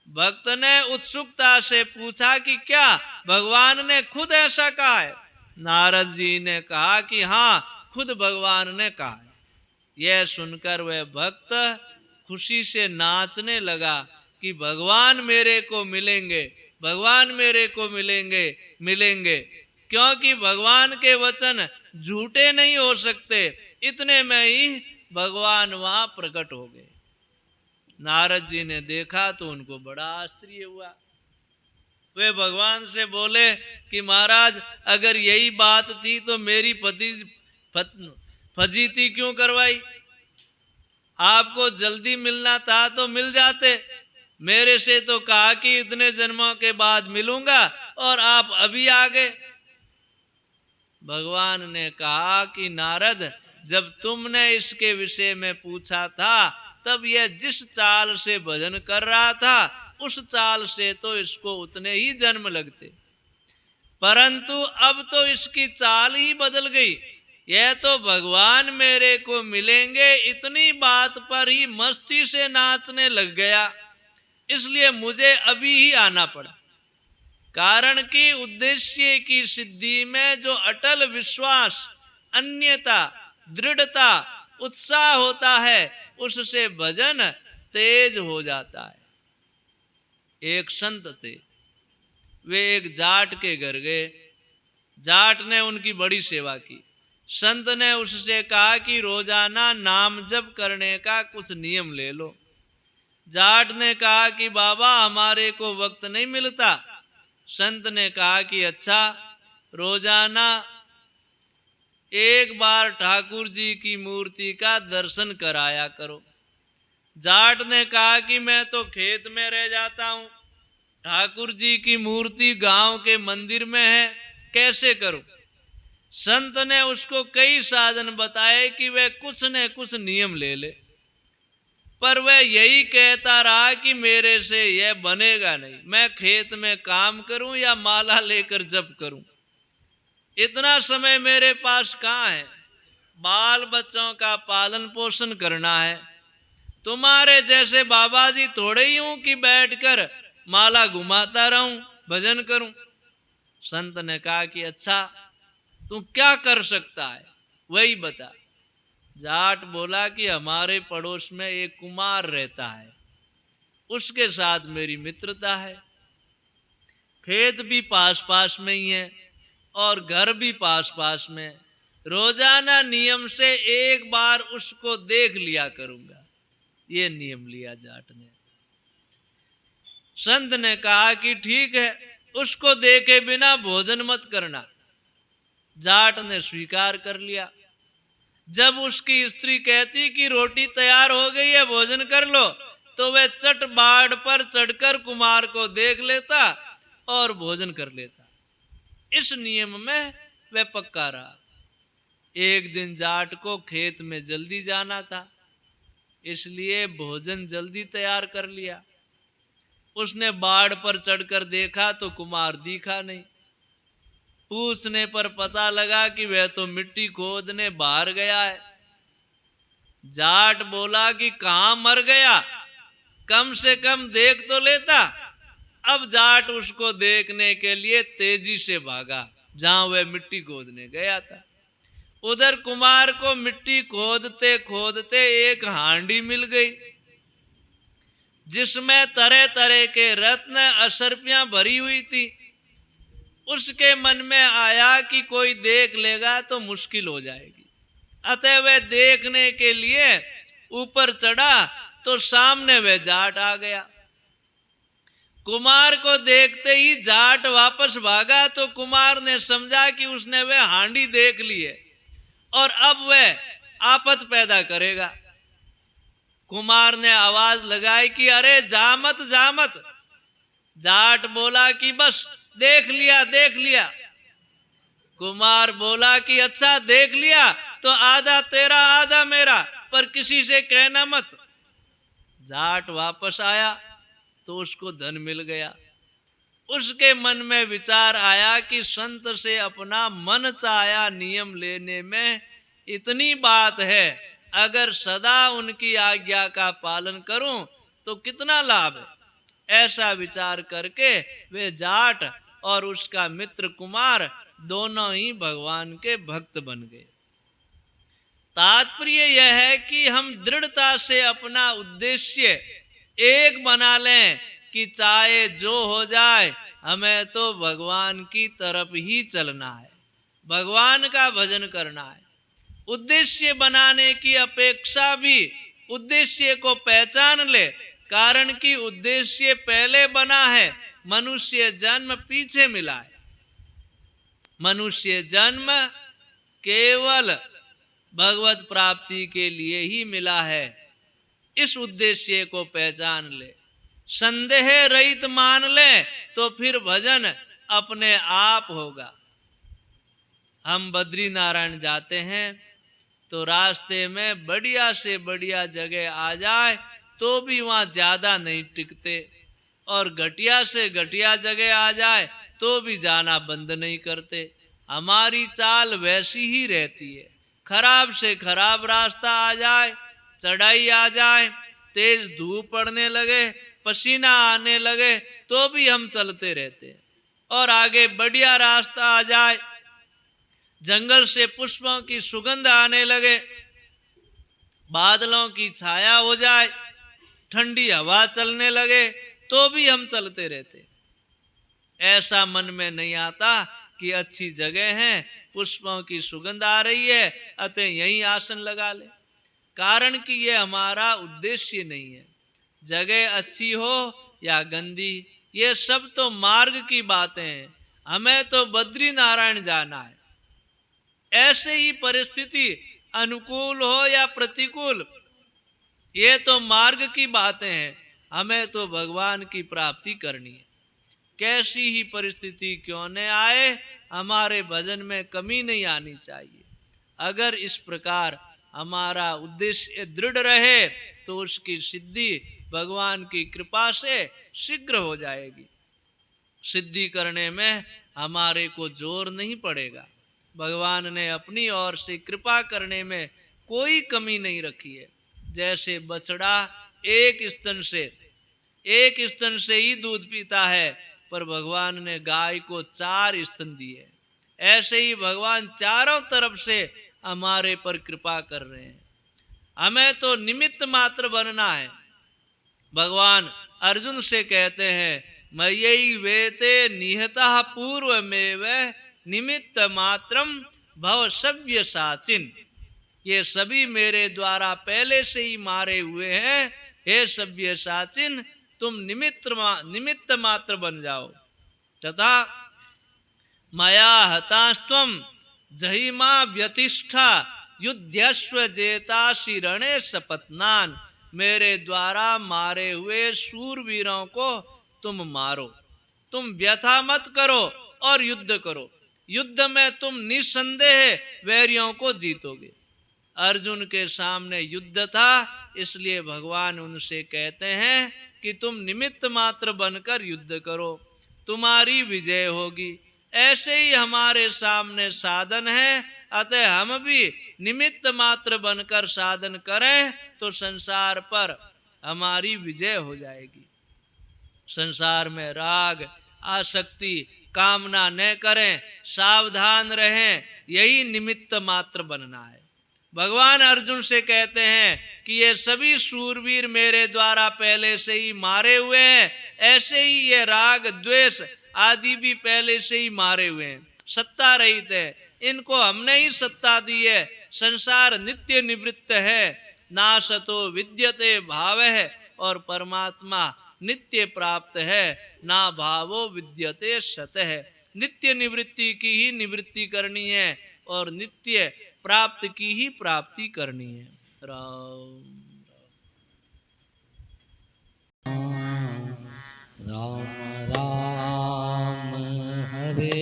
भक्त ने उत्सुकता से पूछा कि क्या भगवान ने खुद ऐसा कहा है। नारद जी ने कहा कि हाँ, खुद भगवान ने कहा है। यह सुनकर वह भक्त खुशी से नाचने लगा कि भगवान मेरे को मिलेंगे, भगवान मेरे को मिलेंगे मिलेंगे, क्योंकि भगवान के वचन झूठे नहीं हो सकते। इतने में ही भगवान वहां प्रकट हो गए। नारद जी ने देखा तो उनको बड़ा आश्चर्य हुआ। वे भगवान से बोले कि महाराज, अगर यही बात थी तो मेरी फजीती क्यों करवाई? आपको जल्दी मिलना था तो मिल जाते। मेरे से तो कहा कि इतने जन्मों के बाद मिलूंगा और आप अभी आ गए। भगवान ने कहा कि नारद, जब तुमने इसके विषय में पूछा था तब यह जिस चाल से भजन कर रहा था उस चाल से तो इसको उतने ही जन्म लगते, परंतु अब तो इसकी चाल ही बदल गई। यह तो भगवान मेरे को मिलेंगे इतनी बात पर ही मस्ती से नाचने लग गया, इसलिए मुझे अभी ही आना पड़ा। कारण कि उद्देश्य की सिद्धि में जो अटल विश्वास, अन्यता, दृढ़ता, उत्साह होता है उससे भजन तेज हो जाता है। एक संत थे, वे एक जाट के घर गए। जाट ने उनकी बड़ी सेवा की। संत ने उससे कहा कि रोजाना नाम जप करने का कुछ नियम ले लो। जाट ने कहा कि बाबा, हमारे को वक्त नहीं मिलता। संत ने कहा कि अच्छा, रोजाना एक बार ठाकुर जी की मूर्ति का दर्शन कराया करो। जाट ने कहा कि मैं तो खेत में रह जाता हूं, ठाकुर जी की मूर्ति गांव के मंदिर में है, कैसे करूं? संत ने उसको कई साधन बताए कि वह कुछ न कुछ नियम ले ले, पर वह यही कहता रहा कि मेरे से यह बनेगा नहीं, मैं खेत में काम करूं या माला लेकर जप करूं, इतना समय मेरे पास कहाँ है? बाल बच्चों का पालन पोषण करना है। तुम्हारे जैसे बाबा जी थोड़े ही हूं कि बैठकर माला घुमाता रहूं, भजन करूं। संत ने कहा कि अच्छा, तू क्या कर सकता है, वही बता। जाट बोला कि हमारे पड़ोस में एक कुमार रहता है, उसके साथ मेरी मित्रता है, खेत भी पास पास में ही है और घर भी पास पास में। रोजाना नियम से एक बार उसको देख लिया करूंगा। ये नियम लिया जाट ने। संत ने कहा कि ठीक है, उसको देखे बिना भोजन मत करना। जाट ने स्वीकार कर लिया। जब उसकी स्त्री कहती कि रोटी तैयार हो गई है, भोजन कर लो, तो वह चट बाड़ पर चढ़कर कुमार को देख लेता और भोजन कर लेता। इस नियम में वह पक्का रहा। एक दिन जाट को खेत में जल्दी जाना था, इसलिए भोजन जल्दी तैयार कर लिया। उसने बाड़ पर चढ़कर देखा तो कुमार दिखा नहीं। पूछने पर पता लगा कि वह तो मिट्टी खोदने बाहर गया है। जाट बोला कि कहां मर गया, कम से कम देख तो लेता। अब जाट उसको देखने के लिए तेजी से भागा जहां वह मिट्टी खोदने गया था। उधर कुमार को मिट्टी खोदते खोदते एक हांडी मिल गई, जिसमें तरह तरह के रत्न असरपियां भरी हुई थी। उसके मन में आया कि कोई देख लेगा तो मुश्किल हो जाएगी, अतः वह देखने के लिए ऊपर चढ़ा तो सामने वह जाट आ गया। कुमार को देखते ही जाट वापस भागा तो कुमार ने समझा कि उसने वह हांडी देख ली है और अब वह आफत पैदा करेगा। कुमार ने आवाज लगाई कि अरे जा मत, जा मत। जाट बोला कि बस देख लिया, देख लिया। कुमार बोला कि अच्छा, देख लिया तो आधा तेरा आधा मेरा, पर किसी से कहना मत। जाट वापस आया तो उसको धन मिल गया। उसके मन में विचार आया कि संत से अपना मन चाहा नियम लेने में इतनी बात है, अगर सदा उनकी आज्ञा का पालन करूं तो कितना लाभ है। ऐसा विचार करके वे जाट और उसका मित्र कुमार दोनों ही भगवान के भक्त बन गए। तात्पर्य यह है कि हम दृढ़ता से अपना उद्देश्य एक बना लें कि चाहे जो हो जाए, हमें तो भगवान की तरफ ही चलना है, भगवान का भजन करना है। उद्देश्य बनाने की अपेक्षा भी उद्देश्य को पहचान ले, कारण कि उद्देश्य पहले बना है, मनुष्य जन्म पीछे मिला है। मनुष्य जन्म केवल भगवत प्राप्ति के लिए ही मिला है। इस उद्देश्य को पहचान ले, संदेह रहित मान ले, तो फिर भजन अपने आप होगा। हम बद्री नारायण जाते हैं तो रास्ते में बढ़िया से बढ़िया जगह आ जाए तो भी वहाँ ज़्यादा नहीं टिकते, और घटिया से घटिया जगह आ जाए तो भी जाना बंद नहीं करते। हमारी चाल वैसी ही रहती है। खराब से खराब रास्ता आ जाए, चढ़ाई आ जाए, तेज धूप पड़ने लगे, पसीना आने लगे, तो भी हम चलते रहते। और आगे बढ़िया रास्ता आ जाए, जंगल से पुष्पों की सुगंध आने लगे, बादलों की छाया हो जाए, ठंडी हवा चलने लगे, तो भी हम चलते रहते। ऐसा मन में नहीं आता कि अच्छी जगह है, पुष्पों की सुगंध आ रही है, अतः यहीं आसन लगा ले। कारण कि ये हमारा उद्देश्य नहीं है। जगह अच्छी हो या गंदी, ये सब तो मार्ग की बातें हैं। हमें तो बद्री नारायण जाना है। ऐसे ही परिस्थिति अनुकूल हो या प्रतिकूल, ये तो मार्ग की बातें हैं। हमें तो भगवान की प्राप्ति करनी है। कैसी ही परिस्थिति क्यों न आए, हमारे भजन में कमी नहीं आनी चाहिए। अगर इस प्रकार हमारा उद्देश्य दृढ़ रहे तो उसकी सिद्धि भगवान की कृपा से शीघ्र हो जाएगी। सिद्धि करने में हमारे को जोर नहीं पड़ेगा। भगवान ने अपनी ओर से कृपा करने में कोई कमी नहीं रखी है। जैसे बछड़ा एक स्तन से ही दूध पीता है, पर भगवान ने गाय को 4 स्तन दिए। ऐसे ही भगवान चारों तरफ से हमारे पर कृपा कर रहे हैं। हमें तो निमित्त मात्र बनना है। भगवान अर्जुन से कहते हैं, मयि वेते निहतः पूर्वमेव निमित्त मात्रम भव सव्य साचिन। ये सभी मेरे द्वारा पहले से ही मारे हुए हैं। हे सव्य साचिन, तुम निमित्त मात्र बन जाओ। तथा मया हतास्त्वं जहिमा व्यतिष्ठा युध्यस्व जेतासि रणे सपत्नान। मेरे द्वारा मारे हुए शूरवीरों को तुम मारो, तुम व्यथा मत करो और युद्ध करो। युद्ध में तुम निसंदेह वैरियों को जीतोगे। अर्जुन के सामने युद्ध था, इसलिए भगवान उनसे कहते हैं कि तुम निमित्त मात्र बनकर युद्ध करो, तुम्हारी विजय होगी। ऐसे ही हमारे सामने साधन है, अतः हम भी निमित्त मात्र बनकर साधन करें तो संसार पर हमारी विजय हो जाएगी। संसार में राग आसक्ति कामना न करें, सावधान रहें, यही निमित्त मात्र बनना है। भगवान अर्जुन से कहते हैं कि ये सभी शूरवीर मेरे द्वारा पहले से ही मारे हुए हैं। ऐसे ही ये राग द्वेष आदि भी पहले से ही मारे हुए हैं, सत्ता रहित है। इनको हमने ही सत्ता दी है। संसार नित्य निवृत्त है, नासतो विद्यते भावः, और परमात्मा नित्य प्राप्त है, ना भावो विद्यते सतः। नित्य निवृत्ति की ही निवृत्ति करनी है और नित्य प्राप्त की ही प्राप्ति करनी है। राम राम राम हरे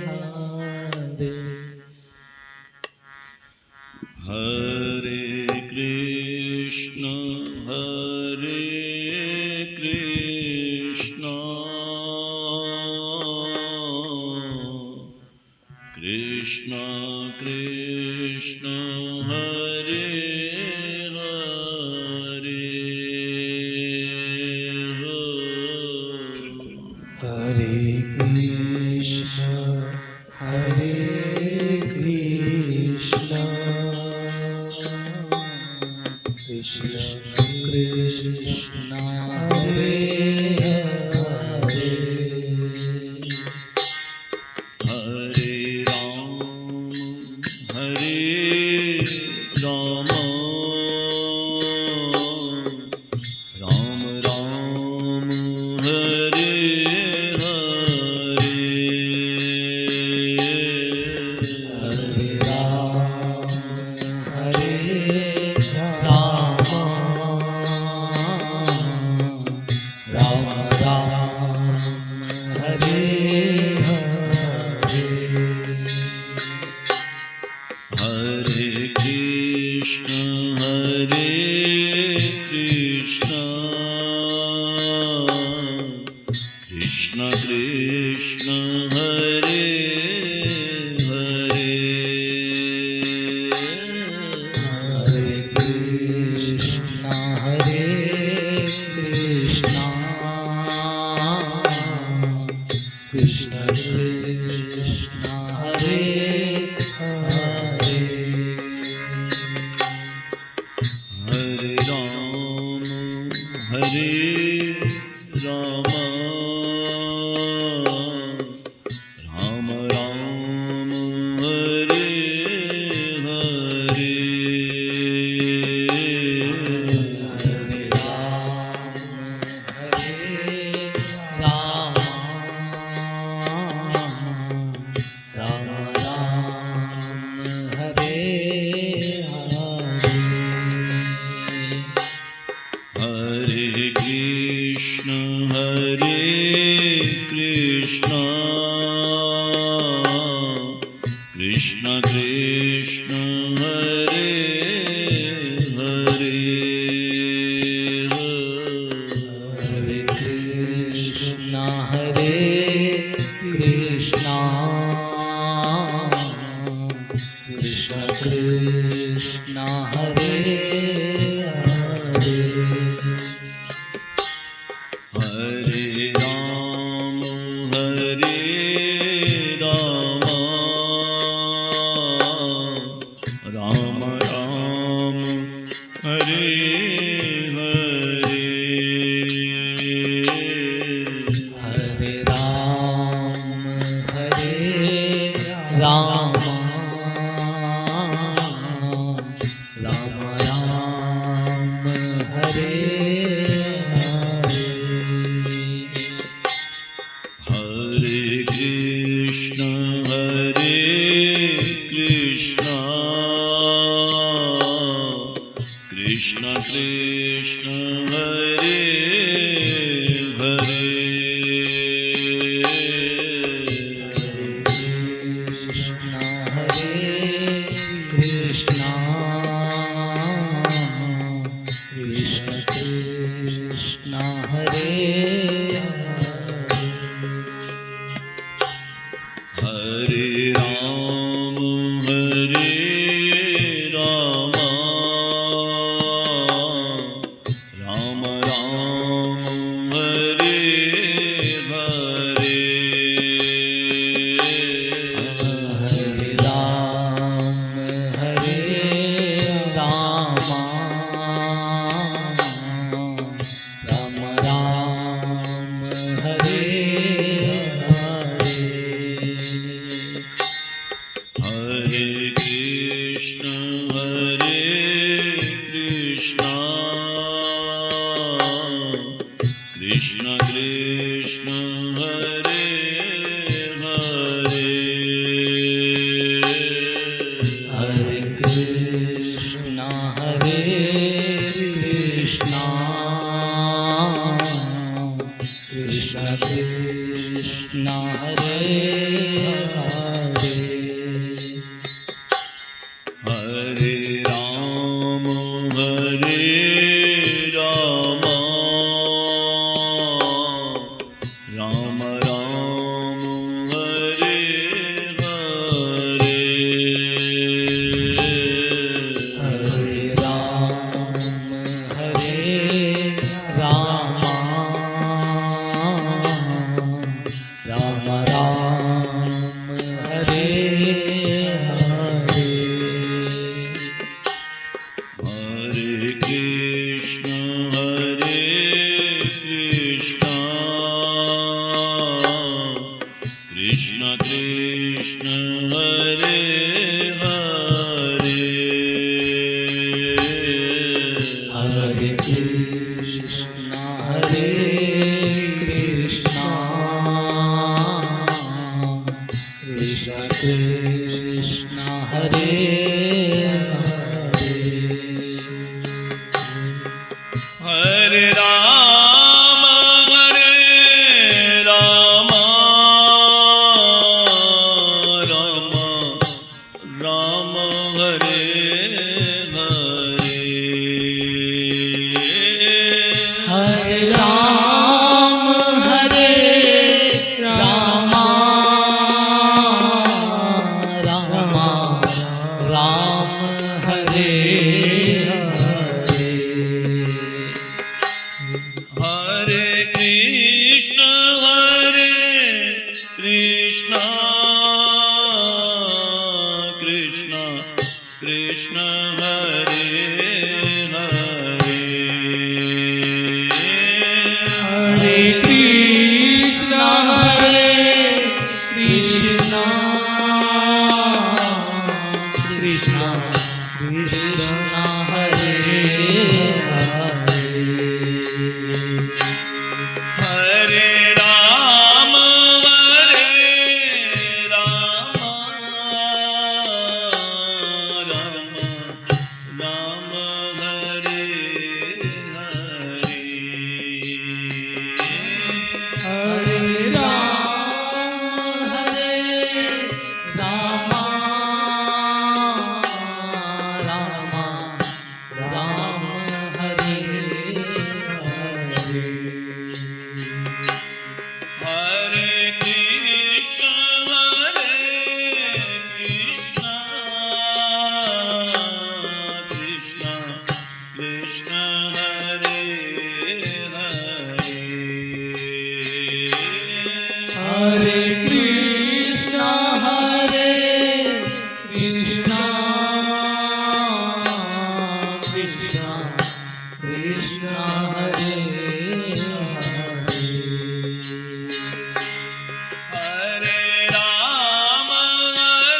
हरे, हरे कृष्ण कृष्ण कृष्ण हरे हरे, हरे कृष्ण कृष्ण हरे हरे हरे राम राम राम हरे हरे हरे राम राम राम हरे हरे हरे कृष्ण कृष्ण कृष्ण हरे हरे हरे कृष्ण कृष्ण कृष्ण हरे हरे हरे राम राम राम हरे हरे हरे राम राम राम हरे हरे हरे कृष्ण कृष्ण कृष्ण हरे हरे हरे कृष्ण कृष्ण कृष्ण हरे हरे हरे राम राम राम हरे हरे हरे राम राम राम हरे हरे हरे कृष्ण कृष्ण कृष्ण हरे हरे कृष्ण कृष्ण कृष्ण हरे हरे राम राम राम हरे हरे राम राम राम हरे हरे हरे कृष्ण कृष्ण कृष्ण हरे हरे हरे कृष्ण कृष्ण कृष्ण हरे हरे हरे राम राम हरे हरे हरे राम राम हरे हरे हरे कृष्ण कृष्ण कृष्ण हरे हरे हरे कृष्ण कृष्ण कृष्ण हरे हरे हरे राम राम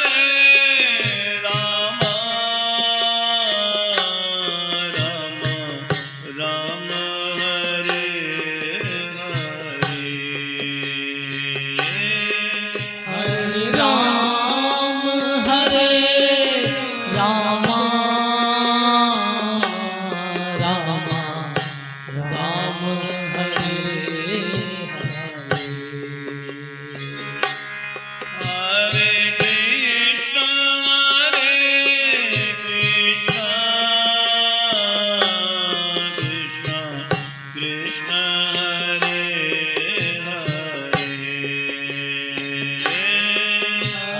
हरे हरे हरे राम राम हरे हरे कृष्ण कृष्ण कृष्ण हरे हरे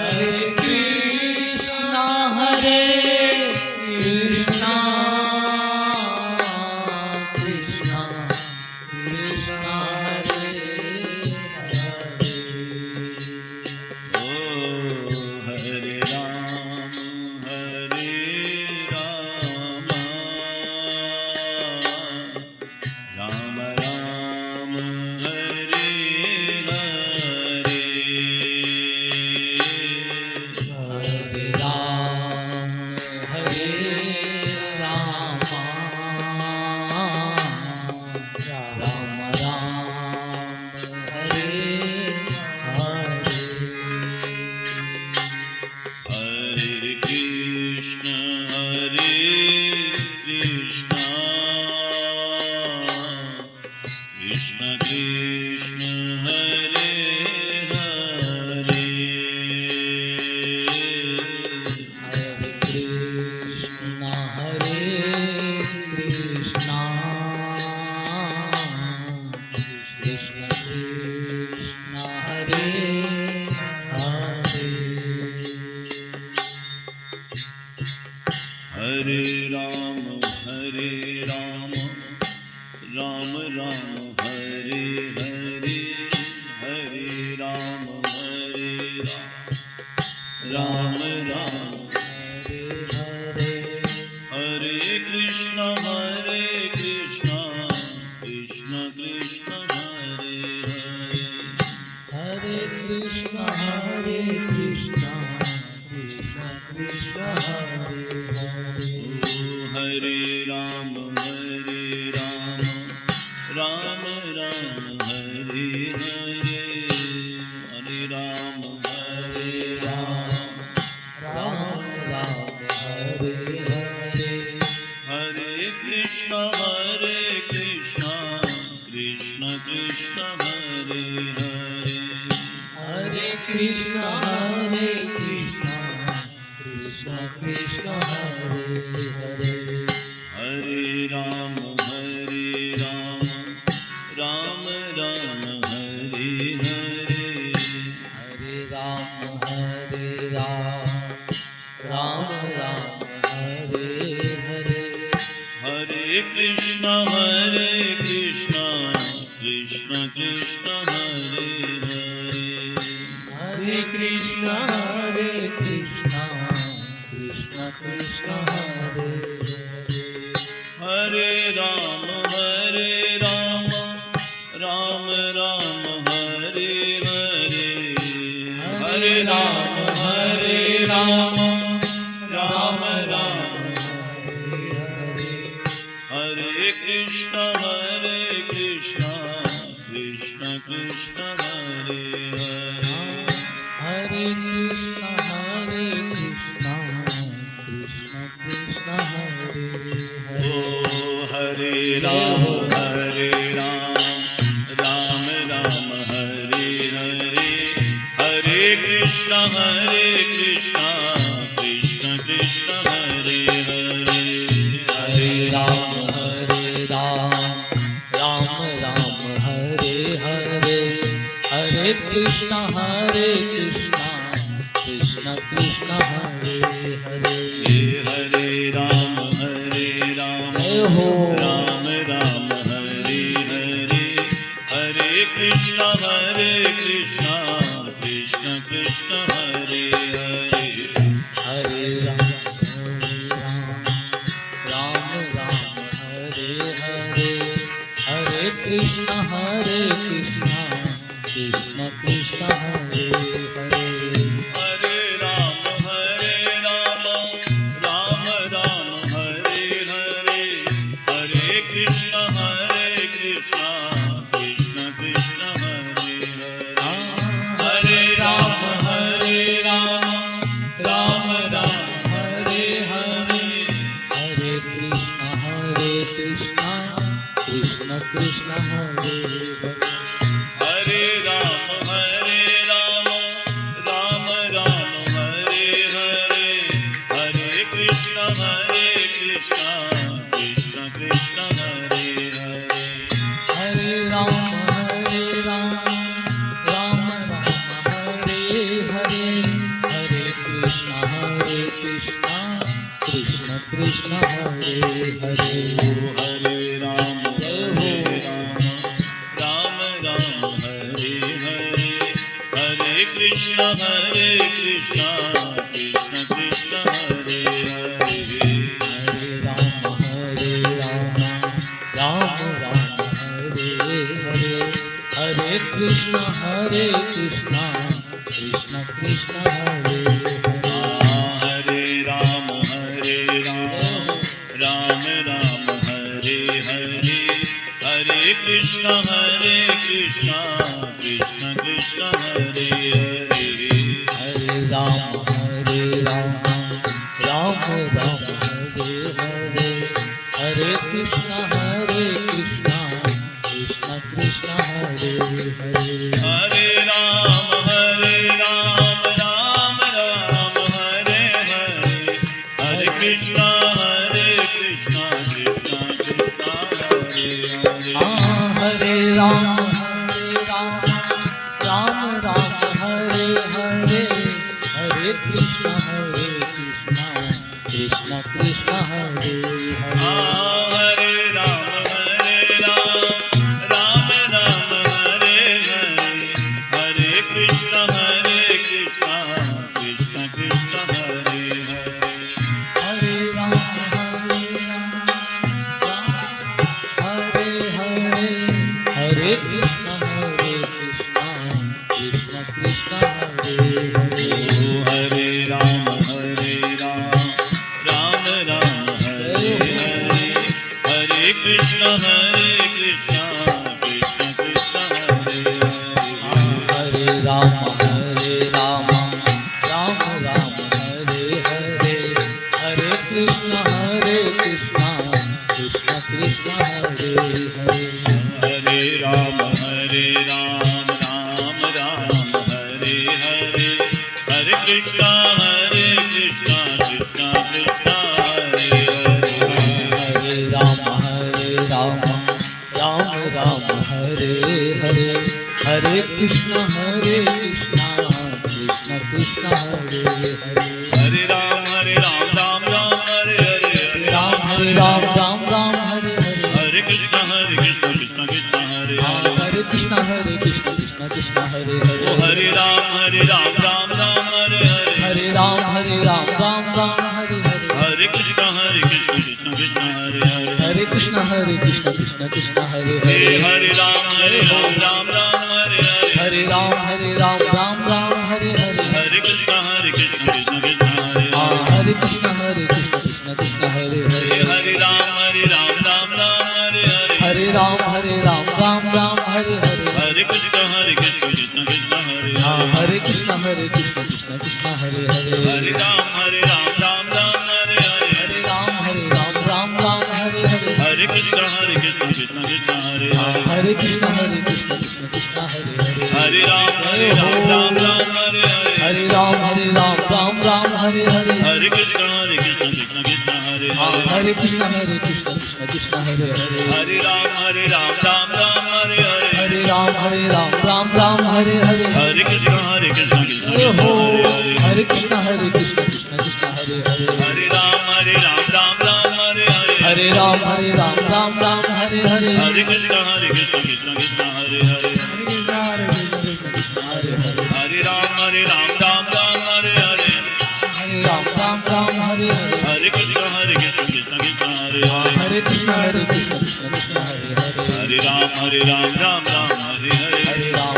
हरे कृष्ण कृष्ण कृष्ण हरे हरे ओ हरे राम राम राम हरे हरे हरे राम राम हरे हरे हरे कृष्ण कृष्ण कृष्ण हरे हरे हरे कृष्ण कृष्ण कृष्ण कृष्ण हरे हरे हरे राम राम राम हरे हरे हरे राम राम राम हरे हरे हरे कृष्ण कृष्ण कृष्ण हरे हरे हरे कृष्ण कृष्ण कृष्ण हरे हरे ओ हरे राम राम राम हरे हरे हरे राम हरे राम हरे हरे हरे कृष्ण कृष्ण कृष्ण हरे हरे हरे कृष्ण कृष्ण कृष्ण हरे हरे राम राम राम हरे हरे हरे राम राम राम हरे हरे हरे कृष्ण कृष्ण कृष्ण हरे हरे हरे कृष्ण कृष्ण कृष्ण हरे हरे हरे राम राम राम हरे हरे हरे राम राम राम हरे हरे हरे कृष्ण कृष्ण कृष्ण हरे हरे हरे कृष्ण कृष्ण कृष्ण हरे ओ हरे हरे राम राम राम हरे हरे हरे कृष्ण कृष्ण कृष्ण हरे हरे हरे राम राम राम हरे हरे हरे कृष्ण कृष्ण कृष्ण हरे हरे हरे राम जय हो राम राम हरे हरे हरे कृष्ण कृष्ण कृष्ण हरे हरे हरे राम राम राम हरे हरे हरे कृष्ण कृष्ण कृष्ण हरे हरे हरे राम राम राम हरे हरे हरे कृष्ण कृष्ण कृष्ण हरे हरे हरे राम राम राम हरे हरे हरे कृष्ण कृष्ण कृष्ण हरे हरे हरे राम राम राम हरे हरे हरे कृष्ण कृष्ण कृष्ण हरे हरे हरे राम राम हरे हरे हरे कृष्ण कृष्ण कृष्ण हरे हरे हरे राम जय हो राम हरे हरे हरे कृष्ण कृष्ण कृष्ण हरे हरे हरे राम राम हरे हरे हरे कृष्ण कृष्ण कृष्ण हरे हरे हरे राम राम हरे हरे हरे कृष्ण कृष्ण कृष्ण हरे हरे हरे राम राम हरे हरे हरे कृष्ण कृष्ण कृष्ण हरे हरे हरे राम राम हरे हरे हरे कृष्ण कृष्ण कृष्ण हरे हरे हरे राम राम हरे हरे हरे कृष्ण कृष्ण कृष्ण हरे हरे हरे राम राम हरे हरे हरे कृष्ण कृष्ण कृष्ण हरे हरे हरे राम हरे हरे हरे कृष्ण कृष्ण कृष्ण हरे हरे हरे राम राम हरे हरे हरे कृष्ण कृष्ण कृष्ण हरे हरे हरे राम राम हरे हरे हरे कृष्ण कृष्ण कृष्ण हरे हरे हरे राम राम हरे हरे हरे कृष्ण कृष्ण कृष्ण हरे हरे हरे राम कृष्ण कृष्ण कृष्ण हरे हरे हरे राम राम राम हरे हरे हरे राम राम हरे हरे हरे कृष्ण कृष्ण कृष्ण हरे हरे हरे कृष्ण कृष्ण कृष्ण हरे हरे हरे राम राम हरे हरे हरे राम राम हरे हरे हरे कृष्ण कृष्ण कृष्ण हरे हरे हरे कृष्ण कृष्ण कृष्ण हरे हे हरे हरे राम राम हरे हरे हरे राम राम हरे हरे हरे कृष्ण कृष्ण कृष्ण हरे हरे हरे कृष्ण कृष्ण कृष्ण हरे हे हरे हरे राम हरे हरे हरे राम राम हरे हरे हरे कृष्ण कृष्ण कृष्ण हरे हरे हरे कृष्ण कृष्ण कृष्ण हरे हरे हरे राम हरे हरे हरे राम हरे हरे हरे कृष्ण कृष्ण कृष्ण हरे हरे हरे कृष्ण कृष्ण कृष्ण हरे हरे हरे राम हरे हरे हरे राम हरे हरे हरे कृष्ण कृष्ण कृष्ण हरे हरे हरे कृष्ण कृष्ण कृष्ण हरे हरे हरे राम हरे हरे हरे राम हरे हरे हरे कृष्ण कृष्ण कृष्ण हरे हरे हरे कृष्ण कृष्ण कृष्ण हरे हरे हरे राम हरे हरे हरे राम हरे हरे हरे कृष्ण कृष्ण कृष्ण हरे हरे हरे राम हरे हरे हरे राम हरे हरे हरे कृष्ण कृष्ण कृष्ण हरे हरे हरे कृष्ण कृष्ण कृष्ण हरे हरे हरे राम हरे हरे हरे राम हरे हरे हरे कृष्ण कृष्ण कृष्ण हरे हरे हरे कृष्ण कृष्ण कृष्ण हरे हरे हरे राम हरे हरे हरे राम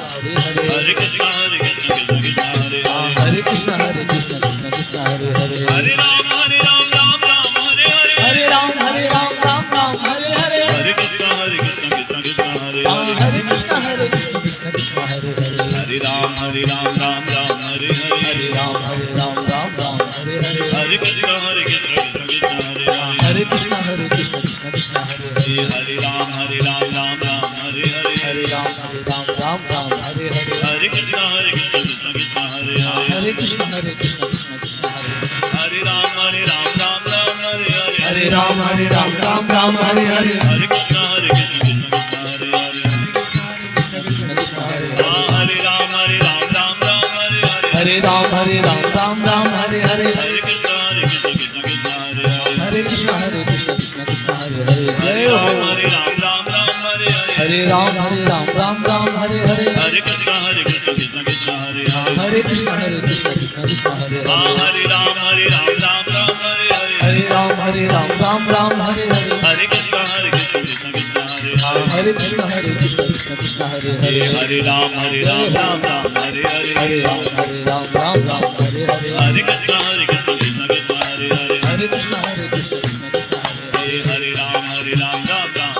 हरे हरे हरे कृष्ण कृष्ण कृष्ण हरे हरे हरे कृष्ण कृष्ण कृष्ण हरे हरे हरे राम राम हरे हरे हरे राम हरे हरे हरे कृष्ण कृष्ण कृष्ण हरे हरे हरे कृष्ण कृष्ण कृष्ण हरे हरे हरे राम हरे हरे हरे राम हरे हरे हरे कृष्ण कृष्ण कृष्ण हरे हरे हरे कृष्ण कृष्ण कृष्ण हरे हरे राम हरे हरे हरे राम हरे हरे हरे कृष्ण कृष्ण कृष्ण हरे हरे कृष्ण कृष्ण हरे हरे राम हरे हरे हरे राम हरे हरे हरे कृष्ण कृष्ण कृष्ण हरे हरे हरे कृष्ण कृष्ण कृष्ण हरे हरे हरे जय राम हो हरे हरे हरे राम हरे हरे हरे कृष्ण कृष्ण कृष्ण हरे हरे हरे कृष्ण कृष्ण कृष्ण हरे हरे हरे राम हरे राम हरे हरे हरे कृष्ण कृष्ण कृष्ण हरे हरे हरे कृष्ण कृष्ण कृष्ण हरे हरे हरे राम हरे हरे हरे राम हरे हरे हरे कृष्ण कृष्ण कृष्ण हरे हरे हरे कृष्ण कृष्ण कृष्ण हरे हरे हरे राम हरे हरे राम हरे हरे हरे कृष्ण कृष्ण कृष्ण हरे हरे हरे कृष्ण कृष्ण कृष्ण हरे हरे हरे राम हरे राम हरे हरे हरे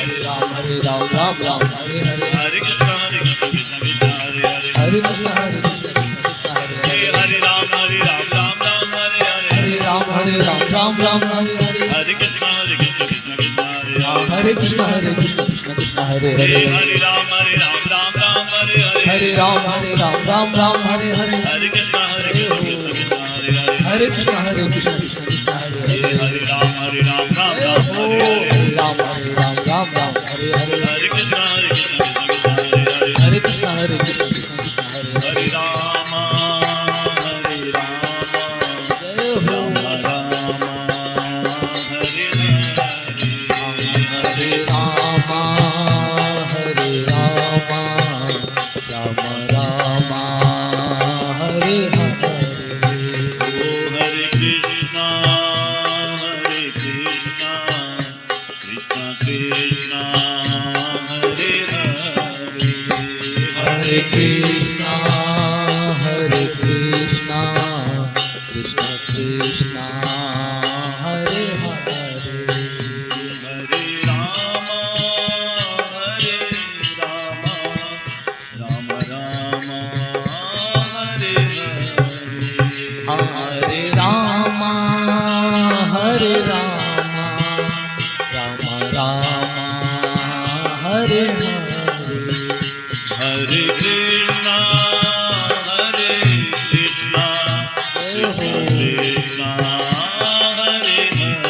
कृष्ण कृष्ण कृष्ण हरे हरे हरे कृष्ण कृष्ण कृष्ण हरे हरे हरे राम हरे हरे राम हरे हरे हरे कृष्ण कृष्ण कृष्ण हरे हरे हरे कृष्ण कृष्ण कृष्ण हरे हरे हरे राम हरे हरे राम हरे हरे हरे कृष्ण कृष्ण कृष्ण हरे हरे हरे कृष्ण कृष्ण कृष्ण हरे हरे हरे राम जय हो राम हरे हरे हरे राम राम हरे हरे ओ हरे कृष्णा कृष्ण कृष्ण हरे हरे हरे कृष्णा कृष्ण कृष्ण हरे हरे हरे राम राम राम हरे हरे हरे राम हरे राम राम हरे हरे हरे कृष्णा कृष्ण कृष्ण हरे हरे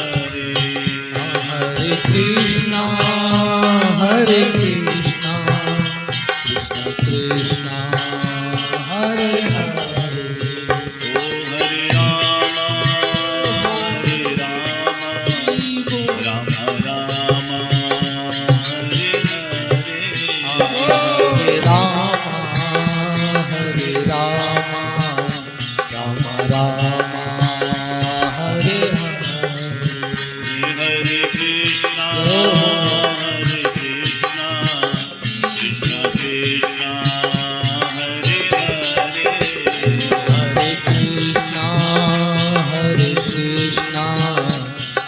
हरे कृष्णा कृष्ण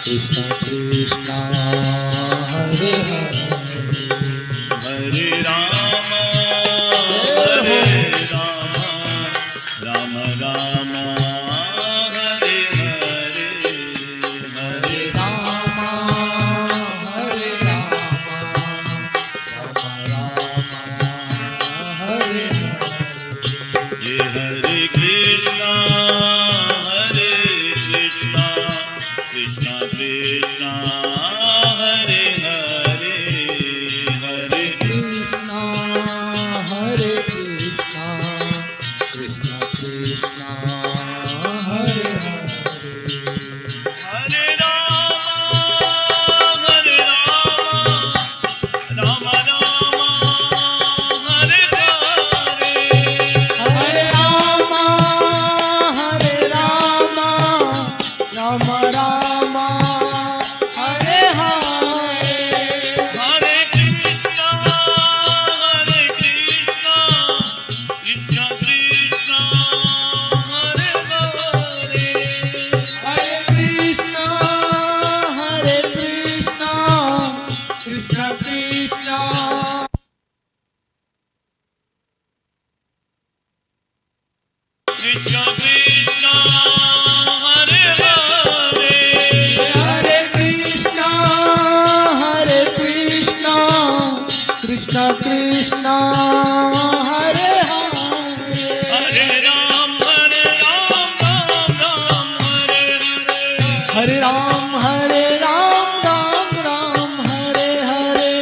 कृष्ण कृष्ण हरे हरे हरे राम हरे राम राम राम हरे हरे हरे राम हरे राम राम राम हरे हरे हरे कृष्णा कृष्णा कृष्णा हरे हरे हरे कृष्णा हरे कृष्णा कृष्ण कृष्ण हरे हरे हरे राम राम राम हरे हरे हरे राम राम राम हरे हरे हरे कृष्णा कृष्णा कृष्णा हरे हरे हरे कृष्णा कृष्ण कृष्ण कृष्णा कृष्णा हरे हरे हरे कृष्णा कृष्ण कृष्ण हरे हरे हरे राम राम हरे हरे हरे राम राम राम हरे हरे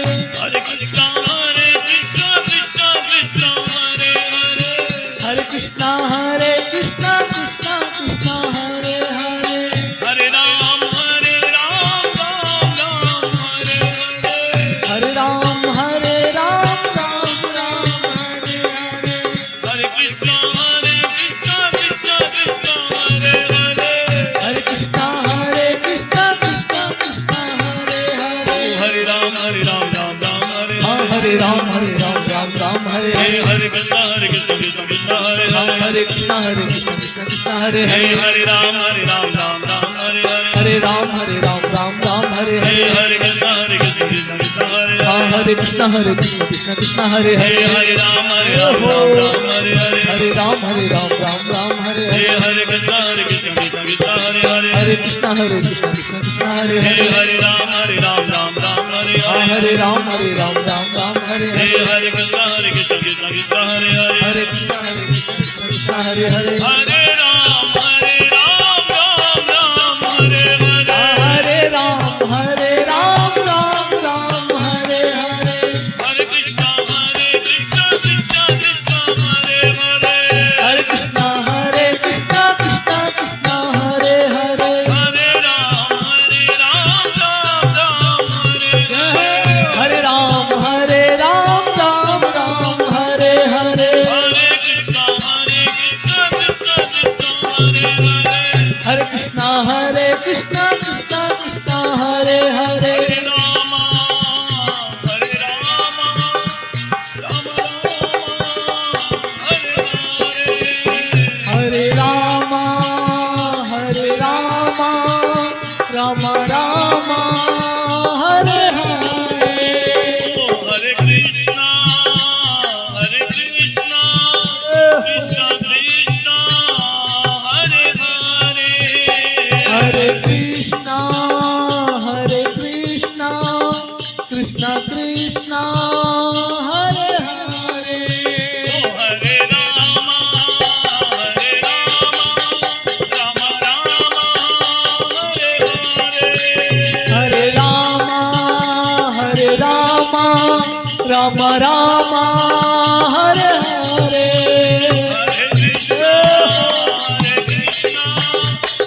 हरे कृष्णा कृष्णा कृष्णा हरे हरे हरे कृष्णा कृष्ण कृष्ण हरे हरे हरे राम राम हरे हरे हरे राम राम राम हरे हरे हरे कृष्णा कृष्णा कृष्णा हरे हरे हरे कृष्णा कृष्ण कृष्ण हरे हरे हरे राम राम हरे हाँ हरे राम राम हरे हे हरे हरे कृष्णा कृष्णा कृष्णा हरे हाँ हरे हरे कृष्ण कृष्ण कृष्ण हरे हे हरे हरे राम राम हरे हरे हरे राम राम हरे हे हरे हरे कृष्णा कृष्णा कृष्णा हरे हाँ हरे हरे कृष्ण कृष्ण हरे हे हरे हरे राम हरे हरे हरे राम राम हरे हे हरे हरे कृष्णा कृष्णा कृष्णा हरे हरे हरे कृष्ण कृष्ण कृष्ण हरे हे हरे हरे राम हरे हरे हाँ हरे राम राम हरे हे हरे हरे कृष्णा कृष्णा कृष्णा हरे हरे हरे कृष्ण कृष्ण हरे हरे हरे राम राम हरे हरे हरे राम राम हरे हरे हरे कृष्णा कृष्णा कृष्णा हरे हरे हरे कृष्ण कृष्ण कृष्ण हरे हरे हरे राम हरे हरे हरे राम राम हरे हरे हरे कृष्णा कृष्णा कृष्णा हरे हरे हरे कृष्ण कृष्ण कृष्ण हरे हरे हरे राम राम हरे हरे हरे राम राम हरे हरे हरे कृष्णा कृष्णा कृष्णा हरे हरे हरे कृष्णा कृष्ण कृष्ण हरे हरे हरे राम राम हरे हरे हरे राम राम हरे हरे हरे कृष्णा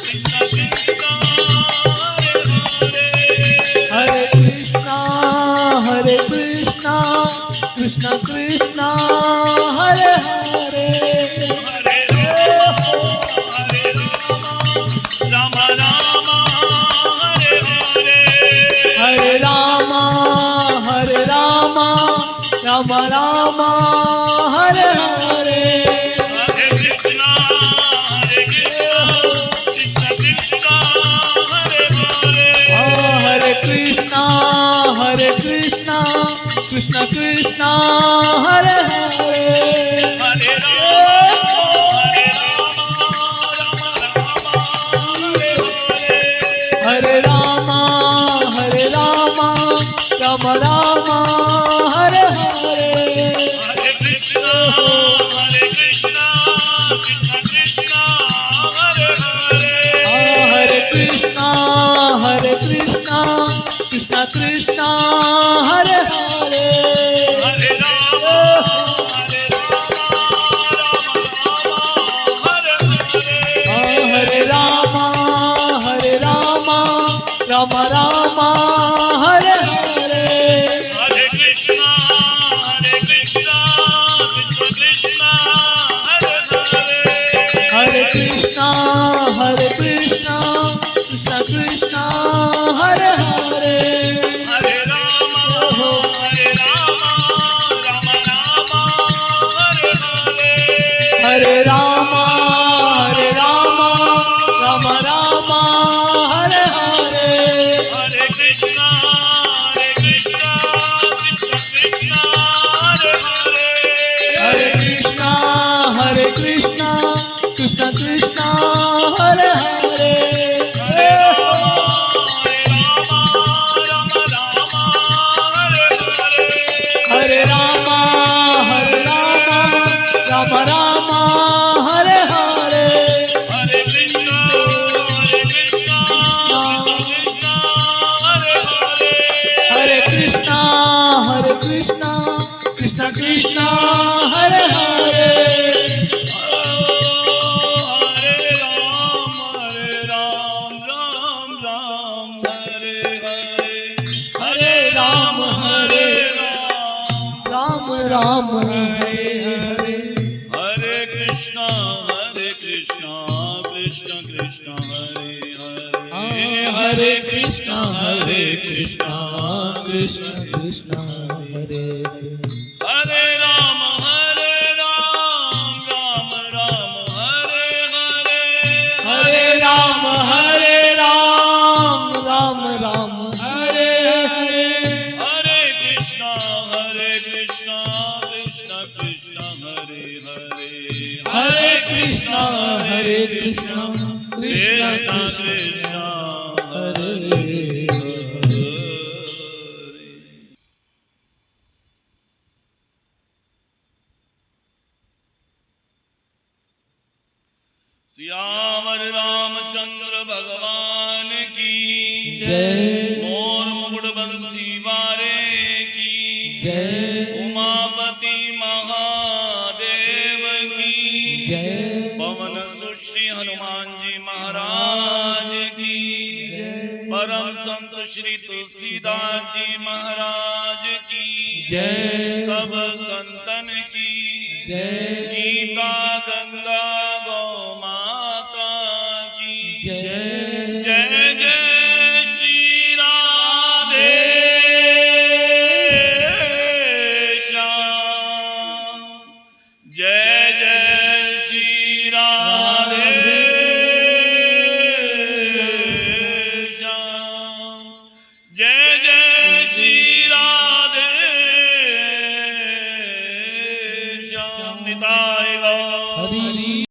कृष्णा कृष्णा हरे हरे हरे कृष्णा कृष्ण कृष्ण हरे हरे हरे राम हरे हरे हरे राम राम हरे हरे हरे कृष्णा कृष्णा कृष्णा हरे हरे कृष्ण कृष्ण हरे हरे हरे राम हरे राम राम राम हरे हरे हरे कृष्णा कृष्ण कृष्ण हरे हरे हरे कृष्णा कृष्ण कृष्ण हरे हरे हरे राम हरे राम राम राम हरे हरे हरे कृष्णा कृष्ण कृष्ण हरे हरे हरे कृष्णा कृष्ण कृष्ण हरे हरे हरे राम राम हरे हरे हरे राम राम राम हरे हरे हरे कृष्णा कृष्ण कृष्ण हरे हरे हरे कृष्णा कृष्ण कृष्ण हरे हरे हरे राम हरे राम राम हरे हरे हरे कृष्णा कृष्ण कृष्ण हरे हरे हरे कृष्णा कृष्ण कृष्ण हरे हरे हरे राम राम हरे हरे हरे राम राम हरे हरे हरे कृष्णा कृष्ण कृष्ण हरे हरे हरे कृष्णा कृष्ण कृष्ण हरे हरे हरे राम राम राम हरे हरे हरे राम राम हरे हरे हरे कृष्णा कृष्ण कृष्ण हरे हरे हरे कृष्णा कृष्ण कृष्ण कृष्ण कृष्ण हरे हरे सियावर रामचंद्र भगवान की जय मोर मुकुट बंसी वारे की जय उमापति महादेव की जय पवन सुश्री हनुमान जी महाराज की परम संत श्री तुलसीदास जी महाराज की जय सब संतन की जय गीता गंगा गौ